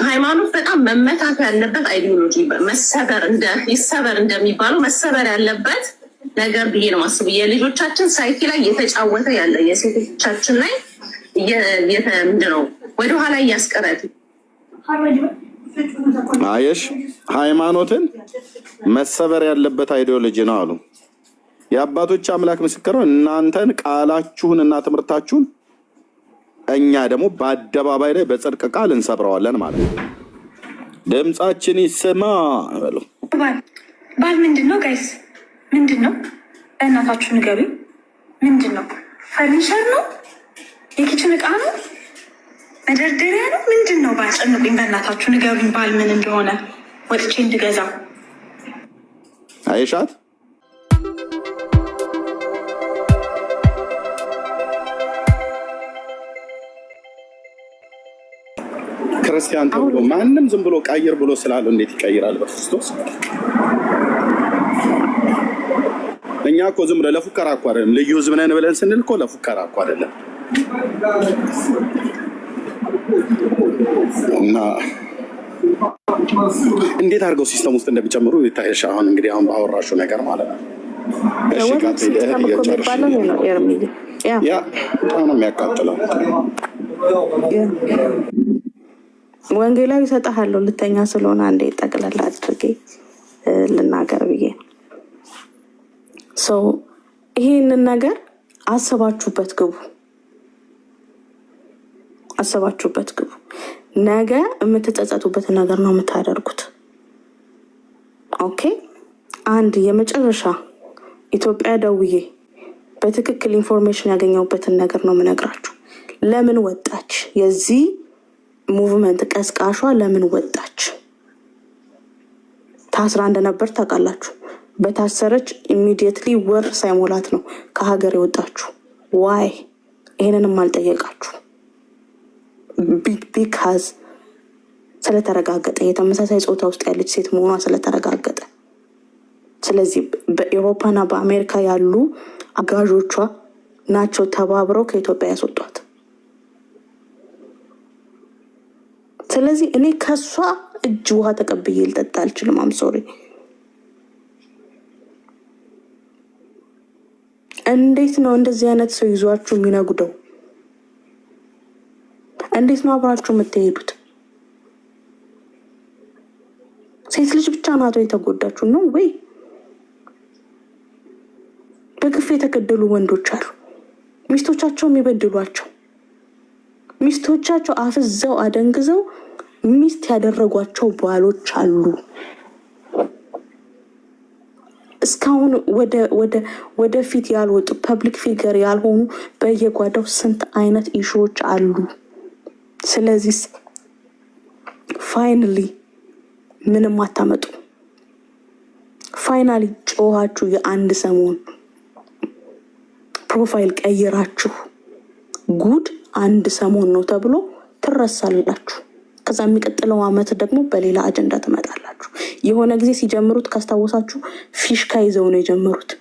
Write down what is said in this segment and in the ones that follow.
ሃይማኖት በጣም መመታት ያለበት አይዲዮሎጂ ይሰበር እንደሚባለው መሰበር ያለበት ነገር ብዬ ነው ማስቡ። የልጆቻችን ሳይኪ ላይ እየተጫወተ ያለ የሴቶቻችን ላይ ምንድነው ወደኋላ እያስቀረት አየሽ፣ ሃይማኖትን መሰበር ያለበት አይዲዮሎጂ ነው አሉ የአባቶች አምላክ ምስክር ነው። እናንተን ቃላችሁን እና ትምህርታችሁን እኛ ደግሞ በአደባባይ ላይ በጽድቅ ቃል እንሰብረዋለን ማለት ነው። ድምጻችን ይሰማ በሉ። ባል ምንድነው ጋይስ? ምንድነው? እናታችሁ ንገሪ። ምንድነው? ፈርኒቸር ነው? የኪችን እቃ ነው? መደርደሪያ ነው? ምንድነው? ባጨንቁኝ በእናታችሁ ንገሩኝ። ባል ምን እንደሆነ ወጥቼ እንድገዛ። አይሻት ክርስቲያን ተብሎ ማንም ዝም ብሎ ቀይር ብሎ ስላለው እንዴት ይቀይራል? በክርስቶስ እኛ እኮ ዝም ብሎ ለፉከራ እኮ አይደለም። ልዩ ሕዝብ ነን ብለን ስንል እኮ ለፉከራ እኮ አይደለም። እና እንዴት አድርገው ሲስተም ውስጥ እንደሚጨምሩ ይታየሽ። አሁን እንግዲህ አሁን ባወራሽው ነገር ማለት ነው። እሺ ጋር ያ በጣም ነው የሚያቃጥለው። ወንጌላዊ እሰጥሃለሁ ልተኛ ስለሆነ አንዴ ጠቅለል አድርጌ ልናገር ብዬ ሰው ይሄንን ነገር አስባችሁበት ግቡ። ነገ የምትጸጸቱበት ነገር ነው የምታደርጉት። ኦኬ። አንድ የመጨረሻ ኢትዮጵያ ደውዬ በትክክል ኢንፎርሜሽን ያገኘሁበትን ነገር ነው የምነግራችሁ። ለምን ወጣች? የዚህ ሙቭመንት ቀስቃሿ ለምን ወጣች? ታስራ እንደነበር ታውቃላችሁ። በታሰረች ኢሚዲየትሊ ወር ሳይሞላት ነው ከሀገር የወጣችሁ። ዋይ? ይሄንንም አልጠየቃችሁ። ቢካዝ ስለተረጋገጠ የተመሳሳይ ጾታ ውስጥ ያለች ሴት መሆኗ ስለተረጋገጠ። ስለዚህ በኤሮፓና በአሜሪካ ያሉ አጋዦቿ ናቸው ተባብረው ከኢትዮጵያ ያስወጧት። ስለዚህ እኔ ከሷ እጅ ውሃ ተቀብዬ ልጠጣ አልችልም። አም ሶሪ። እንዴት ነው እንደዚህ አይነት ሰው ይዟችሁ የሚነጉደው? እንዴት ነው አብራችሁ የምትሄዱት? ሴት ልጅ ብቻ ናት የተጎዳችሁ ነው ወይ? በግፍ የተገደሉ ወንዶች አሉ፣ ሚስቶቻቸው የሚበድሏቸው፣ ሚስቶቻቸው አፍዘው አደንግዘው ሚስት ያደረጓቸው ባሎች አሉ። እስካሁን ወደፊት ያልወጡ ፐብሊክ ፊገር ያልሆኑ በየጓዳው ስንት አይነት ኢሹዎች አሉ። ስለዚህ ፋይናሊ ምንም አታመጡ። ፋይናሊ ጮኻችሁ የአንድ ሰሞን ፕሮፋይል ቀይራችሁ ጉድ አንድ ሰሞን ነው ተብሎ ትረሳላችሁ። ከዛ የሚቀጥለው አመት ደግሞ በሌላ አጀንዳ ትመጣላችሁ። የሆነ ጊዜ ሲጀምሩት ካስታወሳችሁ ፊሽካ ይዘው ነው የጀመሩት።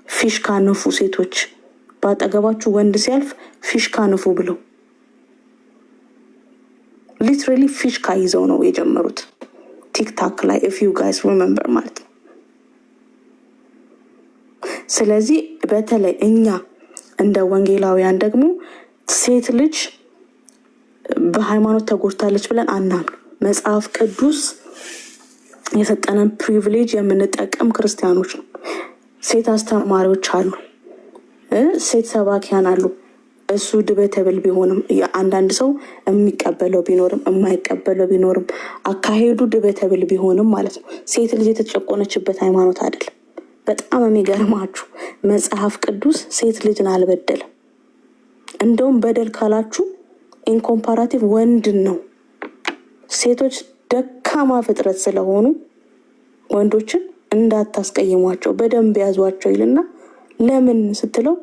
ፊሽካ ንፉ ሴቶች፣ ባጠገባችሁ ወንድ ሲያልፍ ፊሽካ ንፉ ብለው ሊትራሊ ፊሽካ ይዘው ነው የጀመሩት ቲክታክ ላይ if you guys remember ማለት ነው። ስለዚህ በተለይ እኛ እንደ ወንጌላውያን ደግሞ ሴት ልጅ በሃይማኖት ተጎድታለች ብለን አናምንም። መጽሐፍ ቅዱስ የሰጠንን ፕሪቪሌጅ የምንጠቀም ክርስቲያኖች ነው። ሴት አስተማሪዎች አሉ፣ ሴት ሰባኪያን አሉ። እሱ ዲቤተብል ቢሆንም አንዳንድ ሰው የሚቀበለው ቢኖርም የማይቀበለው ቢኖርም አካሄዱ ዲቤተብል ቢሆንም ማለት ነው። ሴት ልጅ የተጨቆነችበት ሃይማኖት አይደለም። በጣም የሚገርማችሁ መጽሐፍ ቅዱስ ሴት ልጅን አልበደለም። እንደውም በደል ካላችሁ ኢንኮምፓራቲቭ ወንድን ነው። ሴቶች ደካማ ፍጥረት ስለሆኑ ወንዶችን እንዳታስቀይሟቸው በደንብ ያዟቸው ይልና ለምን ስትለው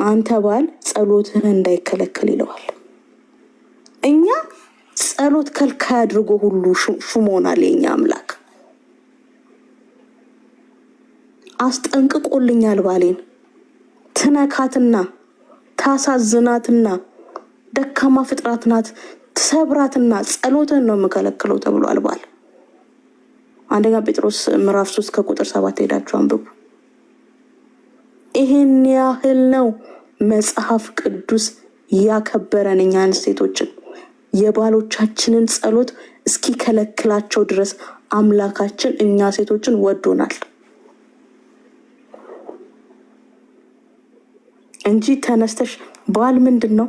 አንተ ባል ጸሎትህን እንዳይከለከል ይለዋል። እኛ ጸሎት ከልካይ አድርጎ ሁሉ ሹሞናል። የኛ አምላክ አስጠንቅቆልኛል። ባሌን ትነካትና ታሳዝናትና ደካማ ፍጥረት ናት ሰብራትና ጸሎትን ነው የምከለክለው ተብሏል። ባል አንደኛ ጴጥሮስ ምዕራፍ 3 ከቁጥር 7 ሄዳችሁ አንብቡ። ይሄን ያህል ነው መጽሐፍ ቅዱስ ያከበረን እኛን ሴቶችን የባሎቻችንን ጸሎት እስኪከለክላቸው ድረስ አምላካችን እኛ ሴቶችን ወዶናል እንጂ ተነስተሽ ባል ምንድን ነው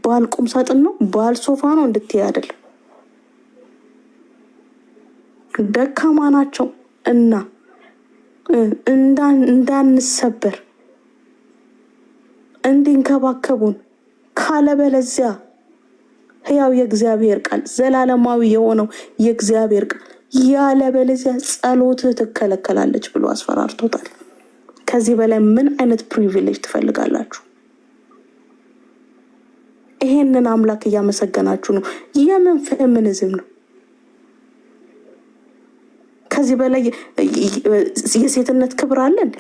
ባል ቁም ሳጥን ነው ባል ሶፋ ነው እንድትይ አይደል። ደካማ ናቸው እና እንዳንሰበር እንዲንከባከቡን ካለበለዚያ ሕያው የእግዚአብሔር ቃል ዘላለማዊ የሆነው የእግዚአብሔር ቃል ያለበለዚያ ጸሎትህ ትከለከላለች ብሎ አስፈራርቶታል። ከዚህ በላይ ምን አይነት ፕሪቪሌጅ ትፈልጋላችሁ? ይሄንን አምላክ እያመሰገናችሁ ነው። የምን ፌሚኒዝም ነው? ከዚህ በላይ የሴትነት ክብር አለ እንዴ?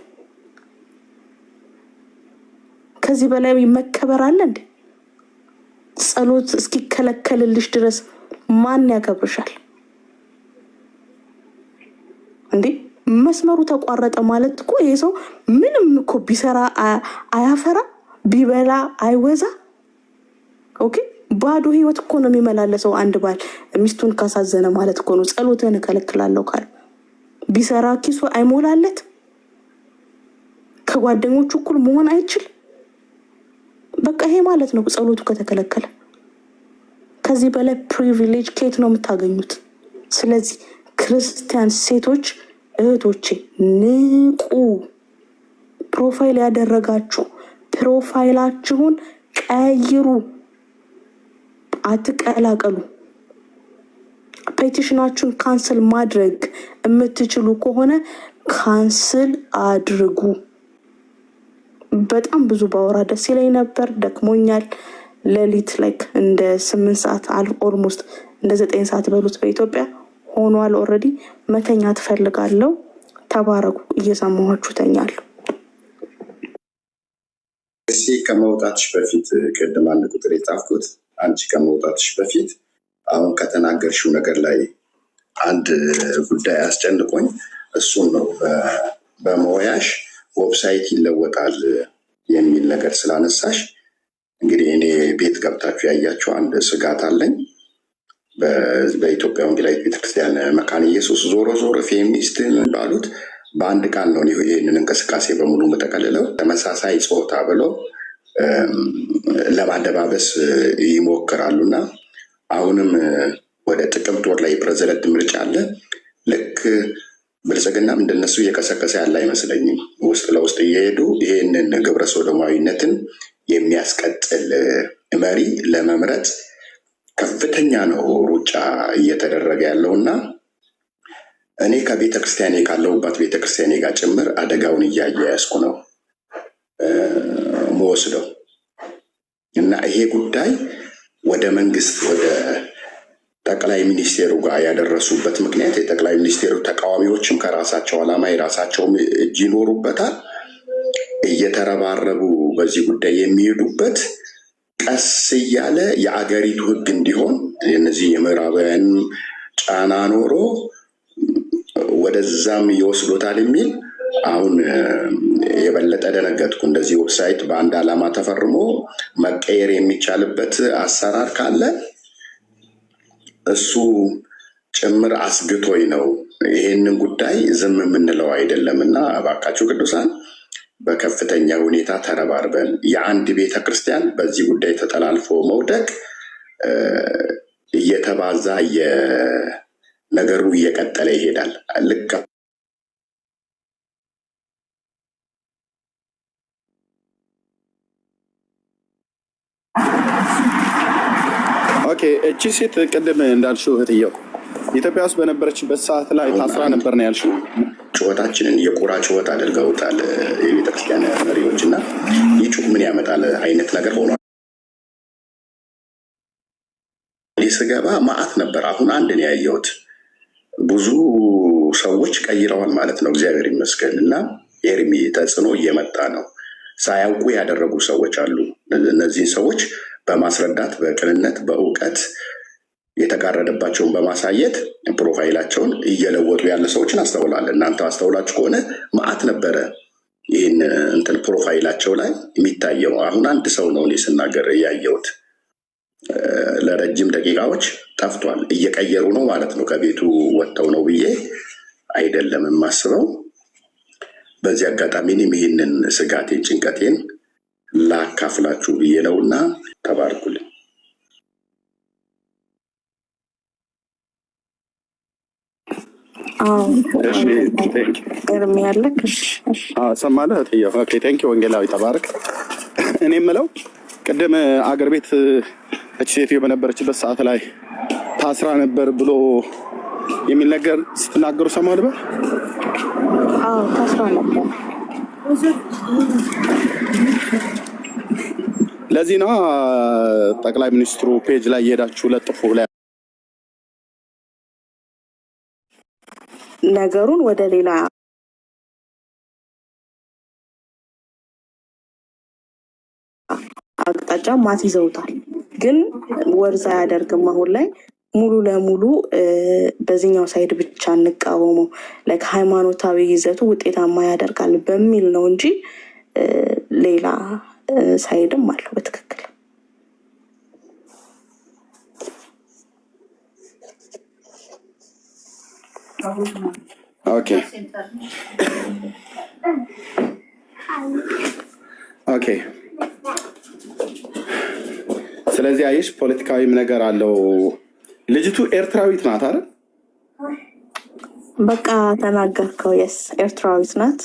ከዚህ በላይ መከበር አለ እንዴ? ጸሎት እስኪከለከልልሽ ድረስ ማን ያከብርሻል እንዴ? መስመሩ ተቋረጠ ማለት እኮ ይሄ ሰው ምንም እኮ ቢሰራ አያፈራ፣ ቢበላ አይወዛ። ኦኬ ባዶ ህይወት እኮ ነው የሚመላለሰው። አንድ ባል ሚስቱን ካሳዘነ ማለት እኮ ነው ጸሎትን እከለክላለሁ ካለ ቢሰራ ኪሱ አይሞላለት፣ ከጓደኞቹ እኩል መሆን አይችል። በቃ ይሄ ማለት ነው ጸሎቱ ከተከለከለ። ከዚህ በላይ ፕሪቪሌጅ ከየት ነው የምታገኙት? ስለዚህ ክርስቲያን ሴቶች እህቶቼ ንቁ። ፕሮፋይል ያደረጋችሁ ፕሮፋይላችሁን ቀይሩ፣ አትቀላቀሉ። ፔቲሽናችሁን ካንስል ማድረግ የምትችሉ ከሆነ ካንስል አድርጉ። በጣም ብዙ ባወራ ደስ ይለኝ ነበር፣ ደክሞኛል። ሌሊት ላይክ እንደ 8 ሰዓት ኦልሞስት እንደ 9 ሰዓት በሉት በኢትዮጵያ ሆኗል። ኦልሬዲ መተኛ ትፈልጋለሁ። ተባረኩ። እየሰማኋችሁ ተኛለሁ። እሺ ከመውጣትሽ በፊት ቅድም አንድ ቁጥር የጻፍኩት አንቺ ከመውጣትሽ በፊት አሁን ከተናገርሽው ነገር ላይ አንድ ጉዳይ አስጨንቆኝ እሱን ነው በመወያሽ ዌብሳይት ይለወጣል የሚል ነገር ስላነሳሽ እንግዲህ እኔ ቤት ገብታችሁ ያያችሁ አንድ ስጋት አለኝ። በኢትዮጵያ ወንጌላዊት ቤተክርስቲያን መካነ ኢየሱስ ዞሮ ዞሮ ፌሚኒስት ባሉት በአንድ ቃል ነው ይህንን እንቅስቃሴ በሙሉ መጠቀልለው ተመሳሳይ ጾታ ብለው ለማደባበስ ይሞክራሉና አሁንም ወደ ጥቅምት ወር ላይ ፕሬዝዳንት ምርጫ አለ። ልክ ብልጽግናም እንደነሱ እየቀሰቀሰ ያለ አይመስለኝም። ውስጥ ለውስጥ እየሄዱ ይህንን ግብረ ሶዶማዊነትን የሚያስቀጥል መሪ ለመምረጥ ከፍተኛ ነው ሩጫ እየተደረገ ያለውና እኔ ከቤተክርስቲያኔ ካለሁባት ቤተክርስቲያኔ ጋር ጭምር አደጋውን እያያያዝኩ ነው መወስደው እና ይሄ ጉዳይ ወደ መንግስት ወደ ጠቅላይ ሚኒስቴሩ ጋር ያደረሱበት ምክንያት የጠቅላይ ሚኒስቴሩ ተቃዋሚዎችም ከራሳቸው ዓላማ የራሳቸውም እጅ ይኖሩበታል። እየተረባረቡ በዚህ ጉዳይ የሚሄዱበት ቀስ እያለ የአገሪቱ ሕግ እንዲሆን የነዚህ የምዕራባውያን ጫና ኖሮ ወደዛም ይወስዶታል የሚል አሁን የበለጠ ደነገጥኩ። እንደዚህ ዌብሳይት በአንድ ዓላማ ተፈርሞ መቀየር የሚቻልበት አሰራር ካለ እሱ ጭምር አስግቶኝ ነው ይሄንን ጉዳይ ዝም የምንለው አይደለም እና እባካችሁ ቅዱሳን በከፍተኛ ሁኔታ ተረባርበን የአንድ ቤተክርስቲያን በዚህ ጉዳይ ተጠላልፎ መውደቅ እየተባዛ ነገሩ እየቀጠለ ይሄዳል። ልክ ኦኬ እቺ ሴት ቅድም እንዳልሽው እህትየው ኢትዮጵያ ውስጥ በነበረችበት ሰዓት ላይ ታስራ ነበር ነው ያልሽው። ጩኸታችንን የቁራ ጩኸት አድርገውታል የቤተክርስቲያን መሪዎች እና ይህ ጩኸት ምን ያመጣል አይነት ነገር ሆኗል። ስገባ ማአት ነበር። አሁን አንድ ነው ያየሁት። ብዙ ሰዎች ቀይረዋል ማለት ነው። እግዚአብሔር ይመስገን እና ኤርሚ ተጽዕኖ እየመጣ ነው። ሳያውቁ ያደረጉ ሰዎች አሉ። እነዚህን ሰዎች በማስረዳት በቅንነት በእውቀት የተጋረደባቸውን በማሳየት ፕሮፋይላቸውን እየለወጡ ያለ ሰዎችን አስተውላለን። እናንተ አስተውላችሁ ከሆነ መዓት ነበረ ይህን እንትን ፕሮፋይላቸው ላይ የሚታየው። አሁን አንድ ሰው ነው እኔ ስናገር ያየሁት፣ ለረጅም ደቂቃዎች ጠፍቷል። እየቀየሩ ነው ማለት ነው፣ ከቤቱ ወጥተው ነው ብዬ አይደለም የማስበው። በዚህ አጋጣሚ እኔም ይህንን ስጋቴን ጭንቀቴን ላካፍላችሁ ብዬ ነውና ተባርኩልኝ። ሰማለህ ቴንኪ ወንጌላዊ ተባረክ። እኔ የምለው ቅድም አገር ቤት እች ሴትዮ በነበረችበት ሰዓት ላይ ታስራ ነበር ብሎ የሚል ነገር ስትናገሩ ሰማሁ ነበር። ታስራ ነበር። ለዚህ ነው ጠቅላይ ሚኒስትሩ ፔጅ ላይ የሄዳችሁ ለጥፉ ላይ ነገሩን ወደ ሌላ አቅጣጫ ማስይዘውታል። ግን ወርዛ አያደርግም። አሁን ላይ ሙሉ ለሙሉ በዚህኛው ሳይድ ብቻ እንቃወመው ሃይማኖታዊ ይዘቱ ውጤታማ ያደርጋል በሚል ነው እንጂ ሌላ ሳይድም አለው በትክክል። ኦኬ ስለዚህ አይሽ ፖለቲካዊም ነገር አለው። ልጅቱ ኤርትራዊት ናት አይደል? በቃ ተናገርከው። የስ ኤርትራዊት ናት።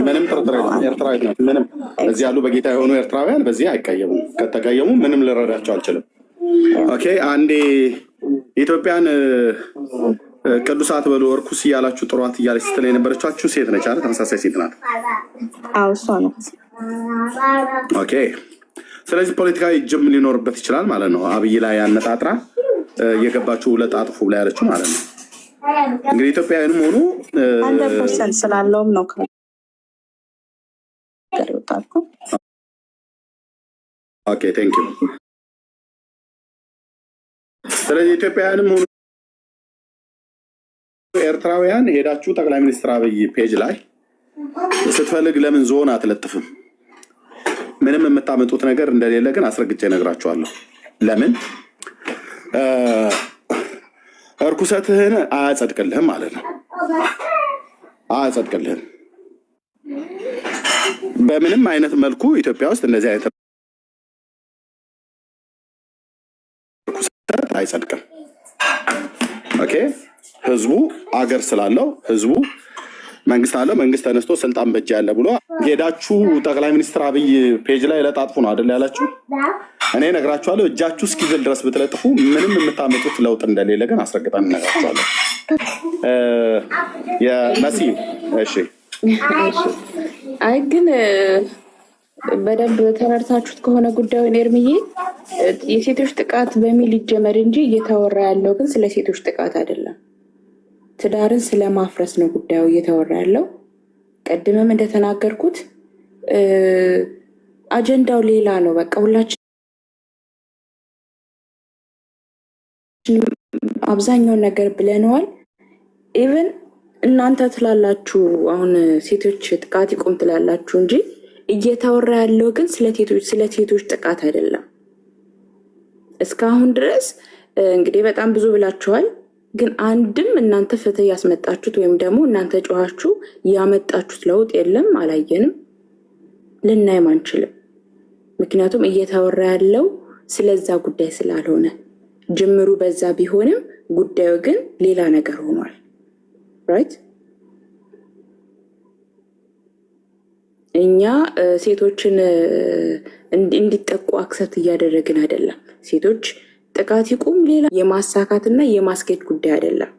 ምንም ጥርጥር የለም ኤርትራዊት ናት። ምንም እዚህ ያሉ በጌታ የሆኑ ኤርትራውያን በዚህ አይቀየሙም። ከተቀየሙ ምንም ልረዳቸው አልችልም። ኦኬ አንዴ ኢትዮጵያን ቅዱሳት በሉ እርኩስ እያላችሁ ጥሯት እያለች ስትል የነበረቻችሁ ሴት ነች አይደል? ተመሳሳይ ሴት ናት። አዎ እሷ ናት። ኦኬ ስለዚህ ፖለቲካዊ ጅም ሊኖርበት ይችላል ማለት ነው። አብይ ላይ ያነጣጥራ የገባችሁ ለጣጥፉ ላይ ያለችው ማለት ነው። እንግዲህ ኢትዮጵያውያንም ሆኑ 100% ስላለውም ነው ከሪውታልኩ። ኦኬ ቴንክ ዩ። ስለዚህ ኢትዮጵያውያንም ሆኑ ኤርትራውያን ሄዳችሁ ጠቅላይ ሚኒስትር አብይ ፔጅ ላይ ስትፈልግ ለምን ዞን አትለጥፍም? ምንም የምታመጡት ነገር እንደሌለ ግን አስረግጬ እነግራችኋለሁ። ለምን እርኩሰትህን አያጸድቅልህም ማለት ነው። አያጸድቅልህም በምንም አይነት መልኩ። ኢትዮጵያ ውስጥ እንደዚህ አይነት እርኩሰት አይጸድቅም። ኦኬ ህዝቡ አገር ስላለው ህዝቡ መንግስት አለው። መንግስት ተነስቶ ስልጣን በእጅ ያለ ብሎ ሄዳችሁ ጠቅላይ ሚኒስትር አብይ ፔጅ ላይ ለጣጥፉ ነው አይደል ያላችሁ? እኔ እነግራችኋለሁ እጃችሁ እስኪዝል ድረስ ብትለጥፉ ምንም የምታመጡት ለውጥ እንደሌለ ግን አስረግጠን እነግራችኋለሁ። የመሲ እሺ አይ ግን በደንብ ተረድታችሁት ከሆነ ጉዳዩን ኤርምዬ የሴቶች ጥቃት በሚል ይጀመር እንጂ እየተወራ ያለው ግን ስለ ሴቶች ጥቃት አይደለም። ትዳርን ስለማፍረስ ነው ጉዳዩ እየተወራ ያለው። ቀድመም እንደተናገርኩት አጀንዳው ሌላ ነው። በቃ ሁላችን አብዛኛውን ነገር ብለነዋል። ኢቨን እናንተ ትላላችሁ አሁን ሴቶች ጥቃት ይቆም ትላላችሁ እንጂ እየተወራ ያለው ግን ስለ ሴቶች ጥቃት አይደለም። እስካሁን ድረስ እንግዲህ በጣም ብዙ ብላችኋል። ግን አንድም እናንተ ፍትህ ያስመጣችሁት ወይም ደግሞ እናንተ ጮኻችሁ ያመጣችሁት ለውጥ የለም፣ አላየንም፣ ልናይም አንችልም። ምክንያቱም እየተወራ ያለው ስለዛ ጉዳይ ስላልሆነ ጅምሩ በዛ ቢሆንም ጉዳዩ ግን ሌላ ነገር ሆኗል። ራይት? እኛ ሴቶችን እንዲጠቁ አክሰፕት እያደረግን አይደለም። ሴቶች ጥቃት ይቁም ሌላ የማሳካትና የማስኬድ ጉዳይ አይደለም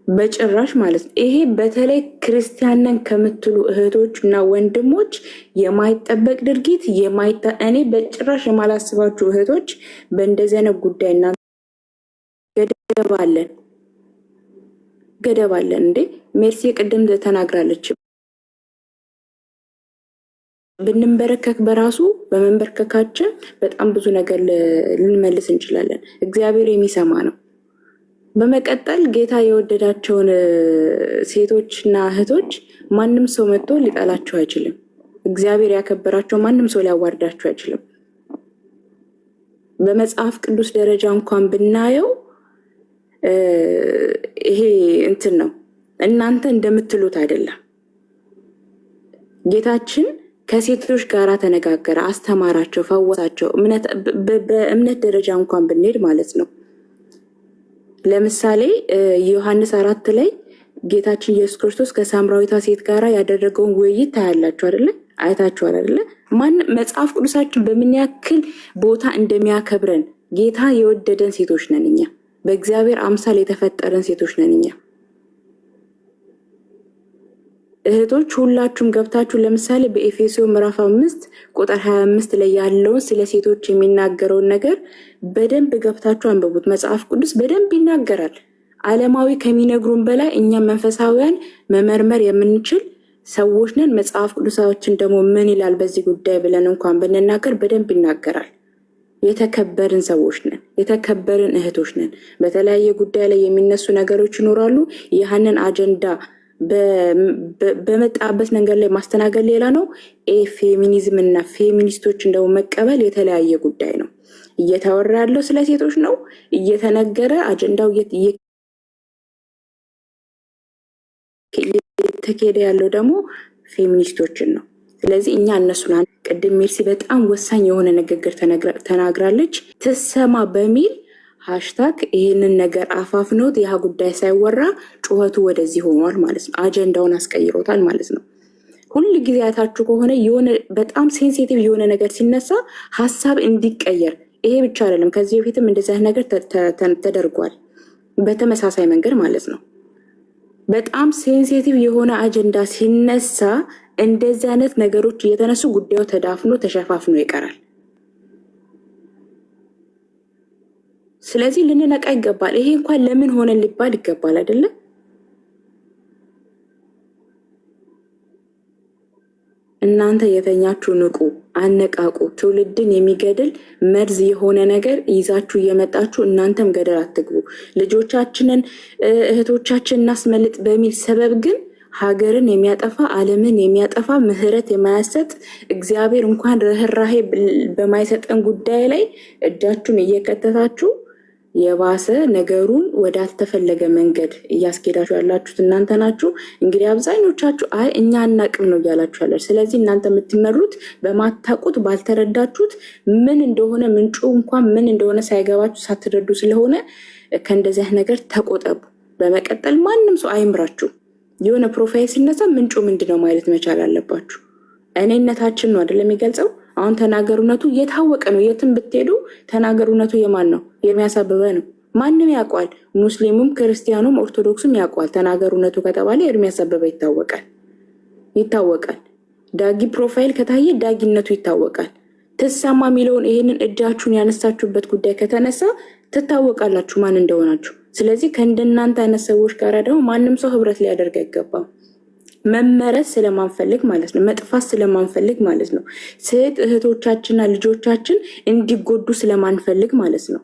በጭራሽ ማለት ነው። ይሄ በተለይ ክርስቲያንን ከምትሉ እህቶች እና ወንድሞች የማይጠበቅ ድርጊት እኔ በጭራሽ የማላስባችሁ እህቶች በእንደዚህ አይነት ጉዳይ እና ገደባለን እንዴ ሜርሲ ቅድም ተናግራለች። ብንንበረከክ በራሱ በመንበርከካችን በጣም ብዙ ነገር ልንመልስ እንችላለን። እግዚአብሔር የሚሰማ ነው። በመቀጠል ጌታ የወደዳቸውን ሴቶችና እህቶች ማንም ሰው መጥቶ ሊጠላቸው አይችልም። እግዚአብሔር ያከበራቸው ማንም ሰው ሊያዋርዳቸው አይችልም። በመጽሐፍ ቅዱስ ደረጃ እንኳን ብናየው ይሄ እንትን ነው፣ እናንተ እንደምትሉት አይደለም። ጌታችን ከሴቶች ጋር ተነጋገረ፣ አስተማራቸው፣ ፈወሳቸው። በእምነት ደረጃ እንኳን ብንሄድ ማለት ነው። ለምሳሌ ዮሐንስ 4 ላይ ጌታችን ኢየሱስ ክርስቶስ ከሳምራዊቷ ሴት ጋር ያደረገውን ውይይት ታያላችሁ አይደለ? አይታችኋል አይደለ? መጽሐፍ ቅዱሳችን በምን ያክል ቦታ እንደሚያከብረን ጌታ የወደደን ሴቶች ነን እኛ። በእግዚአብሔር አምሳል የተፈጠረን ሴቶች ነን እኛ። እህቶች ሁላችሁም ገብታችሁ ለምሳሌ በኤፌሶን ምዕራፍ 5 ቁጥር 25 ላይ ያለውን ስለ ሴቶች የሚናገረውን ነገር በደንብ ገብታችሁ አንብቡት። መጽሐፍ ቅዱስ በደንብ ይናገራል። ዓለማዊ ከሚነግሩን በላይ እኛም መንፈሳዊያን መመርመር የምንችል ሰዎች ነን። መጽሐፍ ቅዱሳችን ደግሞ ምን ይላል በዚህ ጉዳይ ብለን እንኳን ብንናገር በደንብ ይናገራል። የተከበርን ሰዎች ነን፣ የተከበርን እህቶች ነን። በተለያየ ጉዳይ ላይ የሚነሱ ነገሮች ይኖራሉ። ያንን አጀንዳ በመጣበት ነገር ላይ ማስተናገድ ሌላ ነው። ፌሚኒዝም እና ፌሚኒስቶችን ደግሞ መቀበል የተለያየ ጉዳይ ነው። እየተወራ ያለው ስለ ሴቶች ነው። እየተነገረ አጀንዳው እየተካሄደ ያለው ደግሞ ፌሚኒስቶችን ነው። ስለዚህ እኛ እነሱን ቅድም ሜርሲ በጣም ወሳኝ የሆነ ንግግር ተናግራለች። ትሰማ በሚል ሃሽታግ ይህንን ነገር አፋፍኖት ያ ጉዳይ ሳይወራ ጩኸቱ ወደዚህ ሆኗል ማለት ነው። አጀንዳውን አስቀይሮታል ማለት ነው። ሁል ጊዜ ያታችሁ ከሆነ የሆነ በጣም ሴንሲቲቭ የሆነ ነገር ሲነሳ ሀሳብ እንዲቀየር፣ ይሄ ብቻ አይደለም፣ ከዚህ በፊትም እንደዚህ ነገር ተደርጓል በተመሳሳይ መንገድ ማለት ነው። በጣም ሴንሲቲቭ የሆነ አጀንዳ ሲነሳ እንደዚህ አይነት ነገሮች እየተነሱ ጉዳዩ ተዳፍኖ ተሸፋፍኖ ይቀራል። ስለዚህ ልንነቃ ይገባል። ይሄ እንኳን ለምን ሆነ ሊባል ይገባል አይደለም? እናንተ የተኛችሁ ንቁ፣ አነቃቁ። ትውልድን የሚገድል መርዝ የሆነ ነገር ይዛችሁ እየመጣችሁ እናንተም ገደል አትግቡ። ልጆቻችንን እህቶቻችን እናስመልጥ በሚል ሰበብ ግን ሀገርን የሚያጠፋ ዓለምን የሚያጠፋ ምሕረት የማያሰጥ እግዚአብሔር እንኳን ርኅራሄ በማይሰጠን ጉዳይ ላይ እጃችሁን እየከተታችሁ የባሰ ነገሩን ወደ አልተፈለገ መንገድ እያስኬዳችሁ ያላችሁት እናንተ ናችሁ። እንግዲህ አብዛኞቻችሁ አይ እኛ አናቅም ነው እያላችሁ ያላችሁ። ስለዚህ እናንተ የምትመሩት በማታውቁት ባልተረዳችሁት ምን እንደሆነ ምንጩ እንኳን ምን እንደሆነ ሳይገባችሁ ሳትረዱ ስለሆነ ከእንደዚህ ነገር ተቆጠቡ። በመቀጠል ማንም ሰው አይምራችሁ። የሆነ ፕሮፋይል ሲነሳ ምንጩ ምንድነው ማለት መቻል አለባችሁ። እኔነታችን ነው አይደለም የሚገልጸው። አሁን ተናገሩነቱ የታወቀ ነው። የትም ብትሄዱ ተናገሩነቱ የማን ነው? ኤርሚያስ አበበ ነው። ማንም ያውቋል። ሙስሊሙም ክርስቲያኑም ኦርቶዶክሱም ያውቋል። ተናገሩነቱ ከተባለ ኤርሚያስ አበበ ይታወቃል። ዳጊ ፕሮፋይል ከታየ ዳጊነቱ ይታወቃል። ትሰማ የሚለውን ይሄንን እጃችሁን ያነሳችሁበት ጉዳይ ከተነሳ ትታወቃላችሁ ማን እንደሆናችሁ። ስለዚህ ከእንደናንተ አይነት ሰዎች ጋር ደግሞ ማንም ሰው ህብረት ሊያደርግ አይገባም። መመረዝ ስለማንፈልግ ማለት ነው። መጥፋት ስለማንፈልግ ማለት ነው። ሴት እህቶቻችንና ልጆቻችን እንዲጎዱ ስለማንፈልግ ማለት ነው።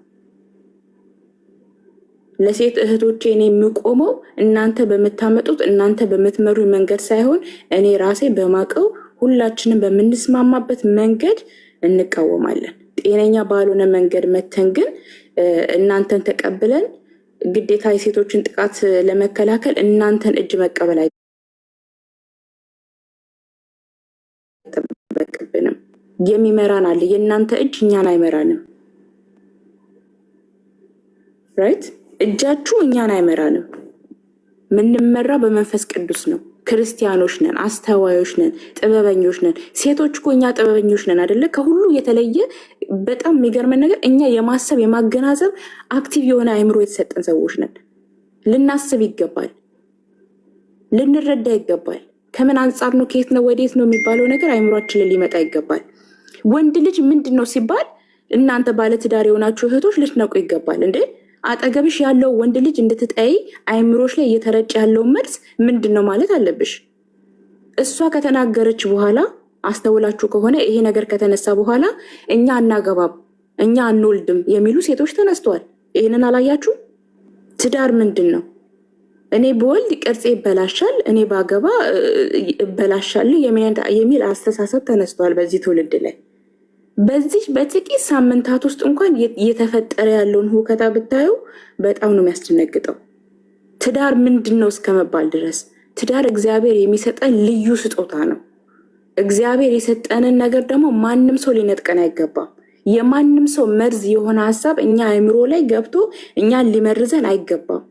ለሴት እህቶቼ እኔ የምቆመው እናንተ በምታመጡት እናንተ በምትመሩ መንገድ ሳይሆን እኔ ራሴ በማቀው ሁላችንም በምንስማማበት መንገድ እንቃወማለን። ጤነኛ ባልሆነ መንገድ መተን ግን እናንተን ተቀብለን ግዴታ የሴቶችን ጥቃት ለመከላከል እናንተን እጅ መቀበል አይጠበቅብንም። የሚመራን አለ። የእናንተ እጅ እኛን አይመራንም። ራይት? እጃችሁ እኛን አይመራንም። ምንመራ በመንፈስ ቅዱስ ነው። ክርስቲያኖች ነን፣ አስተዋዮች ነን፣ ጥበበኞች ነን። ሴቶች እኮ እኛ ጥበበኞች ነን አይደለ? ከሁሉ የተለየ በጣም የሚገርመን ነገር እኛ የማሰብ የማገናዘብ አክቲቭ የሆነ አይምሮ የተሰጠን ሰዎች ነን። ልናስብ ይገባል፣ ልንረዳ ይገባል። ከምን አንጻር ነው፣ ከየት ነው፣ ወዴት ነው የሚባለው ነገር አይምሯችን ላይ ሊመጣ ይገባል። ወንድ ልጅ ምንድን ነው ሲባል እናንተ ባለትዳር የሆናችሁ እህቶች ልትነቁ ይገባል። እንዴ አጠገብሽ ያለው ወንድ ልጅ እንድትጠይ አይምሮች ላይ እየተረጨ ያለውን መልስ ምንድን ነው ማለት አለብሽ። እሷ ከተናገረች በኋላ አስተውላችሁ ከሆነ ይሄ ነገር ከተነሳ በኋላ እኛ አናገባም፣ እኛ አንወልድም የሚሉ ሴቶች ተነስተዋል። ይህንን አላያችሁ? ትዳር ምንድን ነው? እኔ በወልድ ቅርጽ ይበላሻል፣ እኔ ባገባ ይበላሻል የሚል አስተሳሰብ ተነስተዋል በዚህ ትውልድ ላይ። በዚህ በጥቂት ሳምንታት ውስጥ እንኳን እየተፈጠረ ያለውን ሁከታ ብታዩ በጣም ነው የሚያስደነግጠው። ትዳር ምንድን ነው እስከመባል ድረስ። ትዳር እግዚአብሔር የሚሰጠን ልዩ ስጦታ ነው። እግዚአብሔር የሰጠንን ነገር ደግሞ ማንም ሰው ሊነጥቀን አይገባም። የማንም ሰው መርዝ የሆነ ሀሳብ እኛ አእምሮ ላይ ገብቶ እኛን ሊመርዘን አይገባም።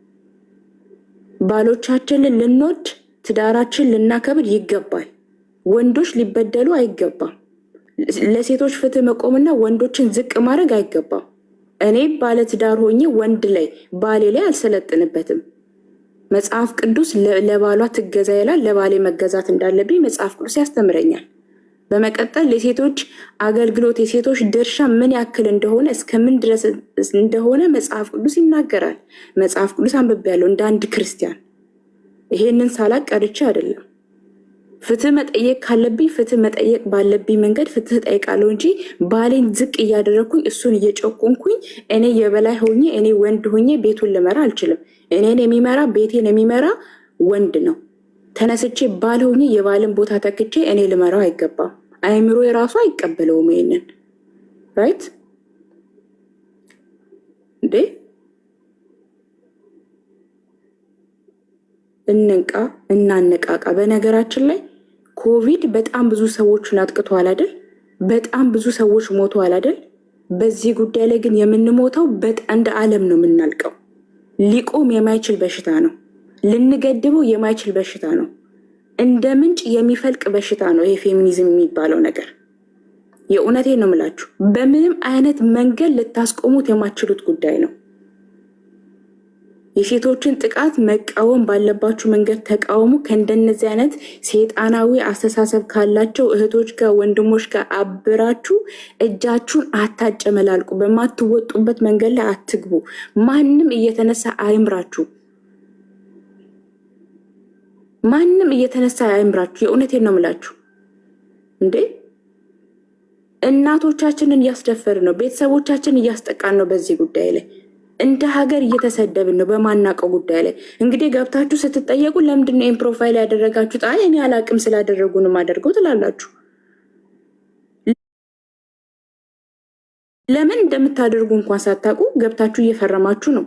ባሎቻችንን ልንወድ፣ ትዳራችን ልናከብር ይገባል። ወንዶች ሊበደሉ አይገባም። ለሴቶች ፍትህ መቆምና ወንዶችን ዝቅ ማድረግ አይገባም። እኔ ባለ ትዳር ሆኜ ወንድ ላይ ባሌ ላይ አልሰለጥንበትም። መጽሐፍ ቅዱስ ለባሏ ትገዛ ይላል። ለባሌ መገዛት እንዳለብኝ መጽሐፍ ቅዱስ ያስተምረኛል። በመቀጠል የሴቶች አገልግሎት የሴቶች ድርሻ ምን ያክል እንደሆነ እስከምን ድረስ እንደሆነ መጽሐፍ ቅዱስ ይናገራል። መጽሐፍ ቅዱስ አንብቤያለሁ እንደ አንድ ክርስቲያን። ይሄንን ሳላቅ ቀርቼ አይደለም። ፍትህ መጠየቅ ካለብኝ ፍትህ መጠየቅ ባለብኝ መንገድ ፍትህ ጠይቃለሁ እንጂ ባሌን ዝቅ እያደረግኩኝ እሱን እየጨቆንኩኝ እኔ የበላይ ሆኜ እኔ ወንድ ሆኜ ቤቱን ልመራ አልችልም። እኔን የሚመራ ቤቴን የሚመራ ወንድ ነው። ተነስቼ ባል ሆኜ የባልን ቦታ ተክቼ እኔ ልመራው አይገባም። አእምሮ የራሱ አይቀበለውም ይሄንን። ራይት እንዴ? እንንቃ፣ እናነቃቃ። በነገራችን ላይ ኮቪድ በጣም ብዙ ሰዎችን አጥቅቷል አይደል? በጣም ብዙ ሰዎች ሞተዋል አይደል? በዚህ ጉዳይ ላይ ግን የምንሞተው እንደ ዓለም ነው የምናልቀው። ሊቆም የማይችል በሽታ ነው። ልንገድበው የማይችል በሽታ ነው። እንደ ምንጭ የሚፈልቅ በሽታ ነው ይሄ ፌሚኒዝም የሚባለው ነገር። የእውነቴን ነው የምላችሁ። በምንም አይነት መንገድ ልታስቆሙት የማትችሉት ጉዳይ ነው። የሴቶችን ጥቃት መቃወም ባለባችሁ መንገድ ተቃውሙ። ከእንደነዚህ አይነት ሴጣናዊ አስተሳሰብ ካላቸው እህቶች ጋር ወንድሞች ጋር አብራችሁ እጃችሁን አታጨመላልቁ። በማትወጡበት መንገድ ላይ አትግቡ። ማንም እየተነሳ አይምራችሁ። ማንም እየተነሳ አይምራችሁ። የእውነቴን ነው የምላችሁ። እንዴ እናቶቻችንን እያስደፈርን ነው። ቤተሰቦቻችን እያስጠቃን ነው። በዚህ ጉዳይ ላይ እንደ ሀገር እየተሰደብን ነው። በማናውቀው ጉዳይ ላይ እንግዲህ ገብታችሁ ስትጠየቁ ለምንድን ነው ይህን ፕሮፋይል ያደረጋችሁት? አይ እኔ አላቅም ስላደረጉንም አደርገው ትላላችሁ። ለምን እንደምታደርጉ እንኳን ሳታውቁ ገብታችሁ እየፈረማችሁ ነው።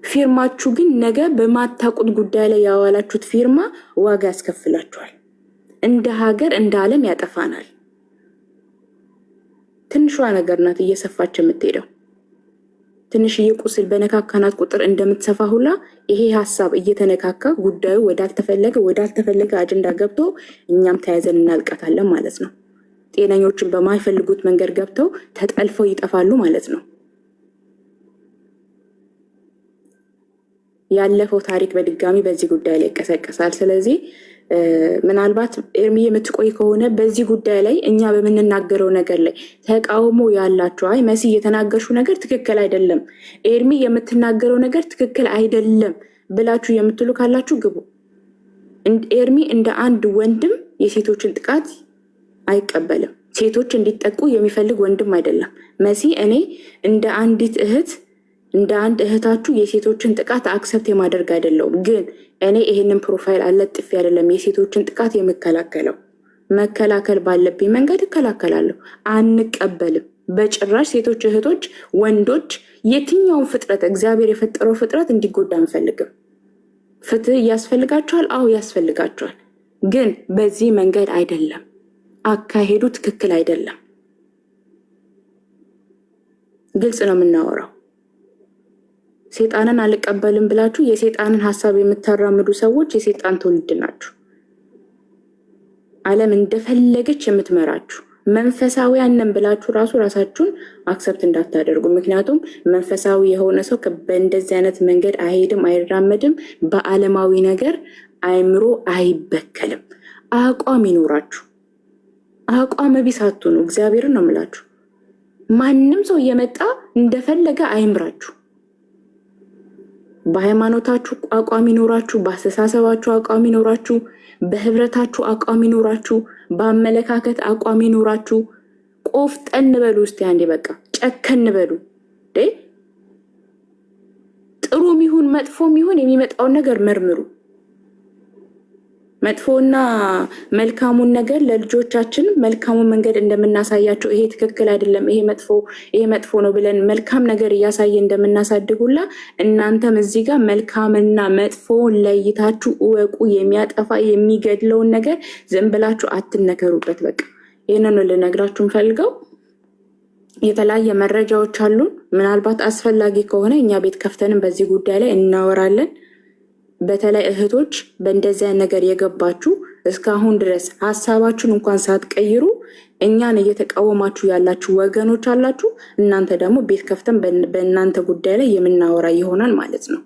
ፊርማችሁ ግን ነገ በማታውቁት ጉዳይ ላይ ያዋላችሁት ፊርማ ዋጋ ያስከፍላችኋል። እንደ ሀገር እንደ ዓለም ያጠፋናል። ትንሿ ነገር ናት እየሰፋች የምትሄደው። ትንሽዬ ቁስል በነካካናት ቁጥር እንደምትሰፋ ሁላ ይሄ ሀሳብ እየተነካካ ጉዳዩ ወዳልተፈለገ አጀንዳ ገብቶ እኛም ተያይዘን እናልቀታለን ማለት ነው። ጤነኞችን በማይፈልጉት መንገድ ገብተው ተጠልፈው ይጠፋሉ ማለት ነው። ያለፈው ታሪክ በድጋሚ በዚህ ጉዳይ ላይ ይቀሰቀሳል። ስለዚህ ምናልባት ኤርሚ የምትቆይ ከሆነ በዚህ ጉዳይ ላይ እኛ በምንናገረው ነገር ላይ ተቃውሞ ያላችሁ አይ መሲ የተናገርሽው ነገር ትክክል አይደለም፣ ኤርሚ የምትናገረው ነገር ትክክል አይደለም ብላችሁ የምትሉ ካላችሁ ግቡ። ኤርሚ እንደ አንድ ወንድም የሴቶችን ጥቃት አይቀበልም። ሴቶች እንዲጠቁ የሚፈልግ ወንድም አይደለም። መሲ እኔ እንደ አንዲት እህት እንደ አንድ እህታችሁ የሴቶችን ጥቃት አክሰፕት የማደርግ አይደለውም። ግን እኔ ይሄንን ፕሮፋይል አለጥፌ አይደለም የሴቶችን ጥቃት የምከላከለው። መከላከል ባለብኝ መንገድ እከላከላለሁ። አንቀበልም በጭራሽ። ሴቶች እህቶች፣ ወንዶች፣ የትኛውን ፍጥረት እግዚአብሔር የፈጠረው ፍጥረት እንዲጎዳ አንፈልግም። ፍትህ ያስፈልጋቸዋል። አዎ ያስፈልጋቸዋል። ግን በዚህ መንገድ አይደለም። አካሄዱ ትክክል አይደለም። ግልጽ ነው የምናወራው። ሴጣንን አልቀበልም ብላችሁ የሴጣንን ሀሳብ የምታራምዱ ሰዎች የሴጣን ትውልድ ናችሁ። ዓለም እንደፈለገች የምትመራችሁ መንፈሳዊያን ነን ብላችሁ ራሳችሁን አክሰፕት እንዳታደርጉ። ምክንያቱም መንፈሳዊ የሆነ ሰው በእንደዚህ አይነት መንገድ አይሄድም፣ አይራመድም። በዓለማዊ ነገር አእምሮ አይበከልም። አቋም ይኖራችሁ። አቋም ቢስ አትሁኑ። እግዚአብሔርን ነው የምላችሁ። ማንም ሰው እየመጣ እንደፈለገ አይምራችሁ። በሃይማኖታችሁ አቋም ይኖራችሁ፣ በአስተሳሰባችሁ አቋም ይኖራችሁ፣ በህብረታችሁ አቋም ይኖራችሁ፣ በአመለካከት አቋም ይኖራችሁ፣ ቆፍጠን በሉ። እስቲ አንዴ በቃ ጨከን በሉ። ጥሩም ይሁን መጥፎም ይሁን የሚመጣውን ነገር መርምሩ። መጥፎና መልካሙን ነገር ለልጆቻችን መልካሙን መንገድ እንደምናሳያቸው ይሄ ትክክል አይደለም፣ ይሄ መጥፎ ነው ብለን መልካም ነገር እያሳየ እንደምናሳድጉላ እናንተም እዚህ ጋር መልካምና መጥፎውን ለይታችሁ እወቁ። የሚያጠፋ የሚገድለውን ነገር ዝም ብላችሁ አትነከሩበት። በቃ ይህንን ልነግራችሁ እንፈልገው። የተለያየ መረጃዎች አሉን። ምናልባት አስፈላጊ ከሆነ እኛ ቤት ከፍተንም በዚህ ጉዳይ ላይ እናወራለን። በተለይ እህቶች በእንደዚያ ነገር የገባችሁ እስካሁን ድረስ ሀሳባችሁን እንኳን ሳትቀይሩ እኛን እየተቃወማችሁ ያላችሁ ወገኖች አላችሁ። እናንተ ደግሞ ቤት ከፍተን በእናንተ ጉዳይ ላይ የምናወራ ይሆናል ማለት ነው።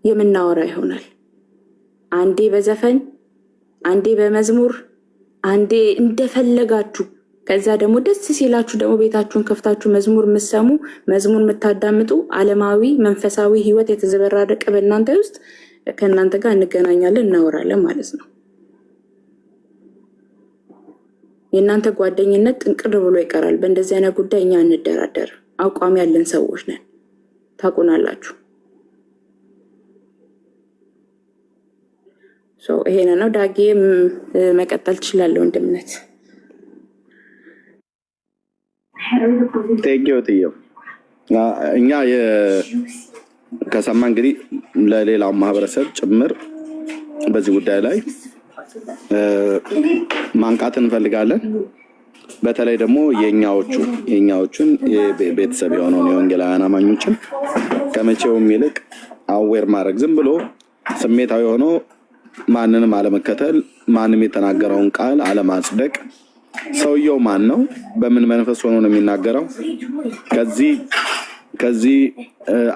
የምናወራ ይሆናል። አንዴ በዘፈን አንዴ በመዝሙር አንዴ እንደፈለጋችሁ፣ ከዛ ደግሞ ደስ ሲላችሁ ደግሞ ቤታችሁን ከፍታችሁ መዝሙር የምትሰሙ መዝሙር የምታዳምጡ ዓለማዊ መንፈሳዊ ህይወት የተዘበራረቀ በእናንተ ውስጥ ከእናንተ ጋር እንገናኛለን፣ እናወራለን ማለት ነው። የእናንተ ጓደኝነት ጥንቅር ብሎ ይቀራል። በእንደዚህ አይነት ጉዳይ እኛ እንደራደር። አቋም ያለን ሰዎች ነን፣ ታውቁናላችሁ። ይሄን ነው ዳጌ። መቀጠል ትችላለህ ወንድምነት። ቴጌው እኛ ከሰማ እንግዲህ ለሌላው ማህበረሰብ ጭምር በዚህ ጉዳይ ላይ ማንቃት እንፈልጋለን። በተለይ ደግሞ የኛዎቹን ቤተሰብ የሆነውን የወንጌላውያን አማኞችን ከመቼውም ይልቅ አዌር ማድረግ፣ ዝም ብሎ ስሜታዊ ሆኖ ማንንም አለመከተል፣ ማንም የተናገረውን ቃል አለማጽደቅ። ሰውየው ማን ነው? በምን መንፈስ ሆኖ ነው የሚናገረው? ከዚህ